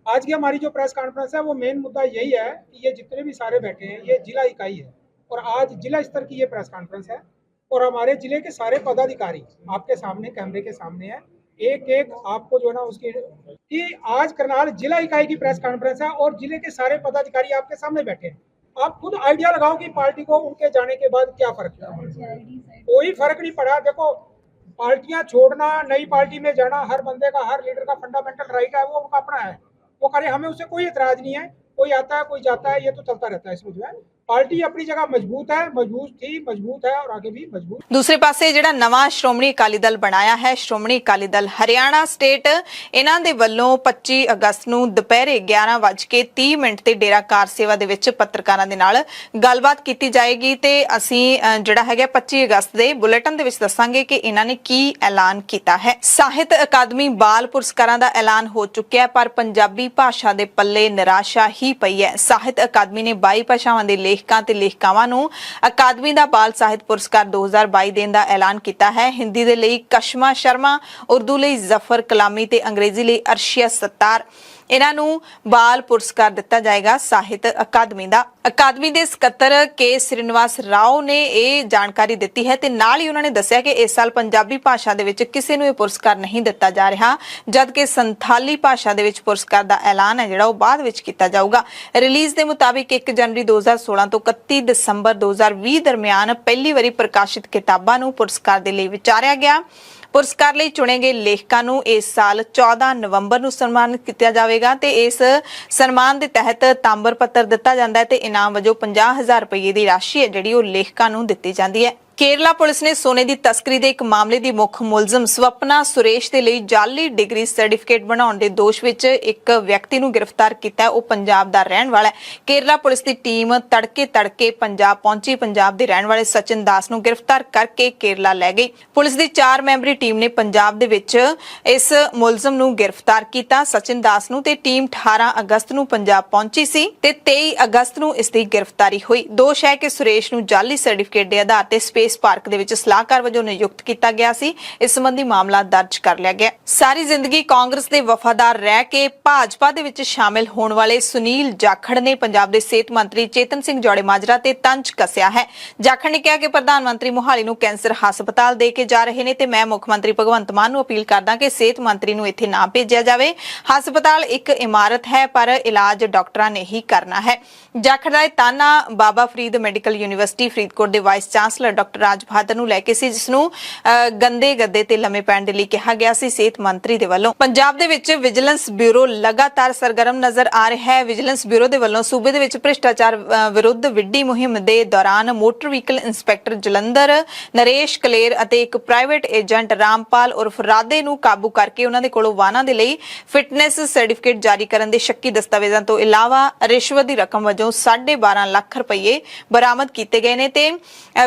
आज की हमारी जो प्रेस कॉन्फ्रेंस है वो मेन मुद्दा यही है कि ये जितने भी सारे बैठे हैं ये जिला इकाई है और आज जिला स्तर की ये प्रेस कॉन्फ्रेंस है और हमारे जिले के सारे पदाधिकारी आपके सामने कैमरे के सामने है, एक आपको जो है ना उसकी कि आज करनाल जिला इकाई की प्रेस कॉन्फ्रेंस है और जिले के सारे पदाधिकारी आपके सामने बैठे हैं। आप खुद आइडिया लगाओ कि पार्टी को उनके जाने के बाद क्या फर्क पड़ा। कोई फर्क नहीं पड़ा। देखो, पार्टियां छोड़ना, नई पार्टी में जाना हर बंदे का, हर लीडर का फंडामेंटल राइट है, वो उनका अपना है, वो करे, हमें उससे कोई एतराज नहीं है। कोई आता है कोई जाता है, ये तो चलता रहता है। इसमें जो है पार्टी अपनी जगह मजबूत है, मजबूत थी, मजबूत है और आगे भी मजबूत। दूसरे पासे ਜਿਹੜਾ ਨਵਾਂ ਸ਼੍ਰੋਮਣੀ ਅਕਾਲੀ ਦਲ ਬਣਾਇਆ ਹੈ ਸ਼੍ਰੋਮਣੀ ਅਕਾਲੀ ਦਲ ਹਰਿਆਣਾ ਸਟੇਟ, ਇਹਨਾਂ ਦੇ ਵੱਲੋਂ 25 ਅਗਸਤ ਨੂੰ ਦੁਪਹਿਰੇ 11:30 ਤੇ ਡੇਰਾ ਕਾਰ ਸੇਵਾ ਦੇ ਵਿੱਚ ਪੱਤਰਕਾਰਾਂ ਦੇ ਨਾਲ ਗੱਲਬਾਤ ਕੀਤੀ ਜਾਏਗੀ ਤੇ ਅਸੀਂ ਜਿਹੜਾ ਹੈਗਾ 25 ਅਗਸਤ ਦੇ ਬੁਲੇਟਿਨ ਦੇ ਵਿੱਚ ਦੱਸਾਂਗੇ ਕਿ ਇਹਨਾਂ ਨੇ ਕੀ ਐਲਾਨ ਕੀਤਾ ਹੈ। ਸਾਹਿਤ ਅਕਾਦਮੀ ਬਾਲ ਪੁਰਸਕਾਰਾਂ ਦਾ ਐਲਾਨ ਹੋ ਚੁੱਕਿਆ ਹੈ ਪਰ ਪੰਜਾਬੀ ਭਾਸ਼ਾ ਦੇ ਪੱਲੇ ਨਿਰਾਸ਼ਾ ਹੀ ਪਈ ਹੈ। ਸਾਹਿਤ ਅਕਾਦਮੀ ਨੇ 22 ਭਾਸ਼ਾਵਾਂ ਦੇ ਲੇਖਕਾਂ ਤੇ ਲੇਖਿਕਾਵਾਂ ਨੂੰ ਅਕਾਦਮੀ ਦਾ ਬਾਲ ਸਾਹਿਤ ਪੁਰਸਕਾਰ 2022 ਦੇਣ ਦਾ ਐਲਾਨ ਕੀਤਾ ਹੈ। ਹਿੰਦੀ ਦੇ ਲਈ ਕਸ਼ਮਾ ਸ਼ਰਮਾ, ਉਰਦੂ ਲਈ ਜ਼ਫਰ ਕਲਾਮੀ ਤੇ ਅੰਗਰੇਜ਼ੀ ਲਈ ਅਰਸ਼ੀਆ ਸੱਤਾਰ, ਇਹਨਾਂ ਨੂੰ ਬਾਲ ਪੁਰਸਕਾਰ ਦਿੱਤਾ ਜਾਏਗਾ ਸਾਹਿਤ ਅਕਾਦਮੀ ਦਾ। ਅਕਾਦਮੀ ਦੇ ਸਕੱਤਰ ਕੇ ਸ੍ਰੀਨਿਵਾਸ ਰਾਓ ਨੇ ਇਹ ਜਾਣਕਾਰੀ ਦਿੱਤੀ ਹੈ ਤੇ ਨਾਲ ਹੀ ਉਹਨਾਂ ਨੇ ਦੱਸਿਆ ਕਿ ਇਸ ਸਾਲ ਪੰਜਾਬੀ ਭਾਸ਼ਾ ਦੇ ਵਿੱਚ ਕਿਸੇ ਨੂੰ ਇਹ ਪੁਰਸਕਾਰ ਨਹੀਂ ਦਿੱਤਾ ਜਾ ਰਿਹਾ, ਜਦਕਿ ਸੰਥਾਲੀ ਭਾਸ਼ਾ ਦੇ ਵਿੱਚ ਪੁਰਸਕਾਰ ਦਾ ਐਲਾਨ ਹੈ ਜਿਹੜਾ ਉਹ ਬਾਅਦ ਵਿੱਚ ਕੀਤਾ ਜਾਊਗਾ। ਰਿਲੀਜ਼ ਦੇ ਮੁਤਾਬਿਕ 1 ਜਨਵਰੀ 2016 ਤੋਂ 31 ਦਸੰਬਰ 2020 ਦਰਮਿਆਨ ਪਹਿਲੀ ਵਾਰੀ ਪ੍ਰਕਾਸ਼ਿਤ ਕਿਤਾਬਾਂ ਨੂੰ ਪੁਰਸਕਾਰ ਦੇ ਲਈ ਵਿਚਾਰਿਆ ਗਿਆ। ਪੁਰਸਕਾਰ ਲਈ ਚੁਣੇ ਗਏ ਲੇਖਕਾਂ ਨੂੰ ਇਸ ਸਾਲ 14 ਨਵੰਬਰ ਨੂੰ ਸਨਮਾਨਿਤ ਕੀਤਾ ਜਾਵੇਗਾ ਤੇ ਇਸ ਸਨਮਾਨ ਦੇ ਤਹਿਤ ਤਾਂਬਰ ਪੱਤਰ ਦਿੱਤਾ ਜਾਂਦਾ ਹੈ ਤੇ ਇਨਾਮ ਵਜੋਂ 50,000 ਰੁਪਏ ਦੀ ਰਾਸ਼ੀ ਹੈ ਜਿਹੜੀ ਉਹ ਲੇਖਕਾਂ ਨੂੰ ਦਿੱਤੀ ਜਾਂਦੀ ਹੈ। ਕੇਰਲਾ ਪੁਲਿਸ ਨੇ ਸੋਨੇ ਦੀ ਤਸਕਰੀ ਦੇ ਇੱਕ ਮਾਮਲੇ ਦੀ ਮੁੱਖ ਮੁਲਜ਼ਮ ਸਵਪਨਾ ਸੁਰੇਸ਼ ਦੇ ਲਈ ਜਾਲੀ ਡਿਗਰੀ ਸਰਟੀਫਿਕੇਟ ਬਣਾਉਣ ਦੇ ਦੋਸ਼ ਵਿੱਚ ਇੱਕ ਵਿਅਕਤੀ ਨੂੰ ਗ੍ਰਿਫਤਾਰ ਕੀਤਾ ਹੈ। ਉਹ ਪੰਜਾਬ ਦਾ ਰਹਿਣ ਵਾਲਾ ਹੈ। ਕੇਰਲਾ ਪੁਲਿਸ ਦੀ ਟੀਮ ਤੜਕੇ ਪੰਜਾਬ ਪਹੁੰਚੀ। ਪੰਜਾਬ ਦੇ ਰਹਿਣ ਵਾਲੇ ਸਚਿਨ ਦਾਸ ਨੂੰ ਗ੍ਰਿਫਤਾਰ ਕਰਕੇ ਕੇਰਲਾ ਲੈ ਗਈ। ਪੁਲਿਸ ਦੀ 4 ਮੈਂਬਰੀ ਟੀਮ ਨੇ ਪੰਜਾਬ ਦੇ ਵਿੱਚ ਇਸ ਮੁਲਜ਼ਮ ਨੂੰ ਗ੍ਰਿਫਤਾਰ ਕੀਤਾ। ਸਚਿਨ ਦਾਸ ਨੂੰ ਤੇ ਟੀਮ 18 ਅਗਸਤ ਨੂੰ ਪੰਜਾਬ ਪਹੁੰਚੀ ਸੀ ਤੇ 23 ਅਗਸਤ ਨੂੰ ਇਸ ਦੀ ਗ੍ਰਿਫਤਾਰੀ ਹੋਈ। ਦੋਸ਼ ਹੈ ਕਿ ਸੁਰੇਸ਼ ਨੂੰ ਜਾਲੀ ਸਰਟੀਫਿਕੇਟ ਦੇ ਆਧਾਰ ਤੇ ਸਪੇਸ ਇਸ ਪਾਰਕ ਦੇ ਵਿੱਚ ਸਲਾਹਕਾਰ ਵਜੋਂ ਨਿਯੁਕਤ ਕੀਤਾ ਗਿਆ ਸੀ। ਇਸ ਸੰਬੰਧੀ ਮਾਮਲਾ ਦਰਜ ਕਰ ਲਿਆ ਗਿਆ। ਸਾਰੀ ਜ਼ਿੰਦਗੀ ਕਾਂਗਰਸ ਦੇ ਵਫਾਦਾਰ ਰਹਿ ਕੇ ਭਾਜਪਾ ਦੇ ਵਿੱਚ ਸ਼ਾਮਿਲ ਹੋਣ ਵਾਲੇ ਸੁਨੀਲ ਜਾਖੜ ਨੇ ਪੰਜਾਬ ਦੇ ਸਿਹਤ ਮੰਤਰੀ ਚੇਤਨ ਸਿੰਘ ਜੌੜੇ ਮਾਜਰਾ ਤੇ ਤੰਜ ਕੱਸਿਆ ਹੈ। ਜਾਖੜ ਨੇ ਕਿਹਾ ਕਿ ਪ੍ਰਧਾਨ ਮੰਤਰੀ ਮੋਹਾਲੀ ਨੂੰ ਕੈਂਸਰ ਹਸਪਤਾਲ ਦੇ ਕੇ ਜਾ ਰਹੇ ਨੇ ਤੇ ਮੈਂ ਮੁੱਖ ਮੰਤਰੀ ਭਗਵੰਤ ਮਾਨ ਨੂੰ ਅਪੀਲ ਕਰਦਾ ਕਿ ਸਿਹਤ ਮੰਤਰੀ ਨੂੰ ਇੱਥੇ ਨਾ ਭੇਜਿਆ ਜਾਵੇ। ਹਸਪਤਾਲ ਇੱਕ ਇਮਾਰਤ ਹੈ ਪਰ ਇਲਾਜ ਡਾਕਟਰਾਂ ਨੇ ਹੀ ਕਰਨਾ ਹੈ। ਜਾਖੜ ਦਾ ਤਾਨਾ ਬਾਬਾ ਫਰੀਦ ਮੈਡੀਕਲ ਯੂਨੀਵਰਸਿਟੀ ਫਰੀਦਕੋਟ ਦੇ ਵਾਈਸ ਚਾਂਸਲਰ ਡਾਕਟਰ ਰਾਜ ਬਹਾਦਰ ਨੂੰ ਲੈ ਕੇ ਸੀ, ਜਿਸ ਨੂੰ ਗੰਦੇ ਗੱਦੇ ਤੇ ਲੰਮੇ ਪੈਣ ਦੇ ਲਈ ਕਿਹਾ ਗਿਆ ਸੀ। ਸਿਹਤ ਮੰਤਰੀ ਦੇ ਵੱਲੋਂ ਪੰਜਾਬ ਦੇ ਵਿੱਚ ਵਿਜੀਲੈਂਸ ਬਿਊਰੋ ਲਗਾਤਾਰ ਸਰਗਰਮ ਨਜ਼ਰ ਆ ਰਿਹਾ ਹੈ। ਵਿਜੀਲੈਂਸ ਬਿਊਰੋ ਦੇ ਵੱਲੋਂ ਸੂਬੇ ਦੇ ਵਿੱਚ ਭ੍ਰਿਸ਼ਟਾਚਾਰ ਵਿਰੁੱਧ ਵਿੱਢੀ ਮੁਹਿੰਮ ਦੇ ਦੌਰਾਨ motor vehicle inspector Jalandhar Naresh Kaler ਅਤੇ ਇੱਕ ਪ੍ਰਾਈਵੇਟ ਏਜੰਟ ਰਾਮਪਾਲ ਉਰਫ ਰਾਧੇ ਨੂੰ ਕਾਬੂ ਕਰਕੇ ਉਹਨਾਂ ਦੇ ਕੋਲੋਂ ਵਾਹਨਾਂ ਦੇ ਲਈ ਫਿਟਨੈਸ ਸਰਟੀਫਿਕੇਟ ਜਾਰੀ ਕਰਨ ਦੇ ਸ਼ੱਕੀ ਦਸਤਾਵੇਜ਼ਾਂ ਤੋਂ ਇਲਾਵਾ ਰਿਸ਼ਵਤ ਦੀ ਰਕਮ ਵਜੋਂ 12.5 ਲੱਖ ਰੁਪਏ ਬਰਾਮਦ ਕੀਤੇ ਗਏ ਨੇ ਤੇ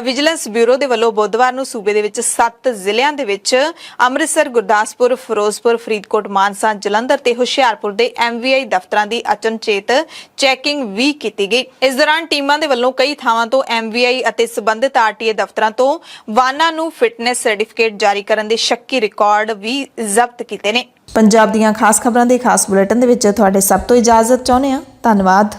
ਵਿਜੀਲੈਂਸ ਬਿਊਰੋ ਦੇ ਵੱਲੋਂ ਬੁੱਧਵਾਰ ਨੂੰ ਸੂਬੇ ਦੇ ਵਿੱਚ 7 ਜ਼ਿਲ੍ਹਿਆਂ ਦੇ ਵਿੱਚ ਅੰਮ੍ਰਿਤਸਰ, ਗੁਰਦਾਸਪੁਰ, ਫਿਰੋਜ਼ਪੁਰ, ਫਰੀਦਕੋਟ, ਮਾਨਸਾ, ਜਲੰਧਰ ਤੇ ਹੁਸ਼ਿਆਰਪੁਰ ਦੇ MVI ਦਫ਼ਤਰਾਂ ਦੀ ਅਚਨਚੇਤ ਚੈਕਿੰਗ ਵੀ ਕੀਤੀ ਗਈ। ਇਸ ਦੌਰਾਨ ਟੀਮਾਂ ਦੇ ਵੱਲੋਂ ਕਈ ਥਾਵਾਂ ਤੋਂ MVI ਅਤੇ ਸਬੰਧਿਤ RTA ਦਫ਼ਤਰਾਂ ਤੋਂ ਵਾਹਨਾਂ ਨੂੰ ਫਿਟਨੈਸ ਸਰਟੀਫਿਕੇਟ ਜਾਰੀ ਕਰਨ ਦੇ ਸ਼ੱਕੀ ਰਿਕਾਰਡ ਵੀ ਜ਼ਬਤ ਕੀਤੇ ਨੇ। ਪੰਜਾਬ ਦੀਆਂ ਖਾਸ ਖਬਰਾਂ ਦੇ ਖਾਸ ਬੁਲੇਟਿਨ ਦੇ ਵਿੱਚ ਤੁਹਾਡੇ ਸਭ ਤੋਂ ਇਜਾਜ਼ਤ ਚਾਹੁੰਦੇ ਹਾਂ। ਧੰਨਵਾਦ।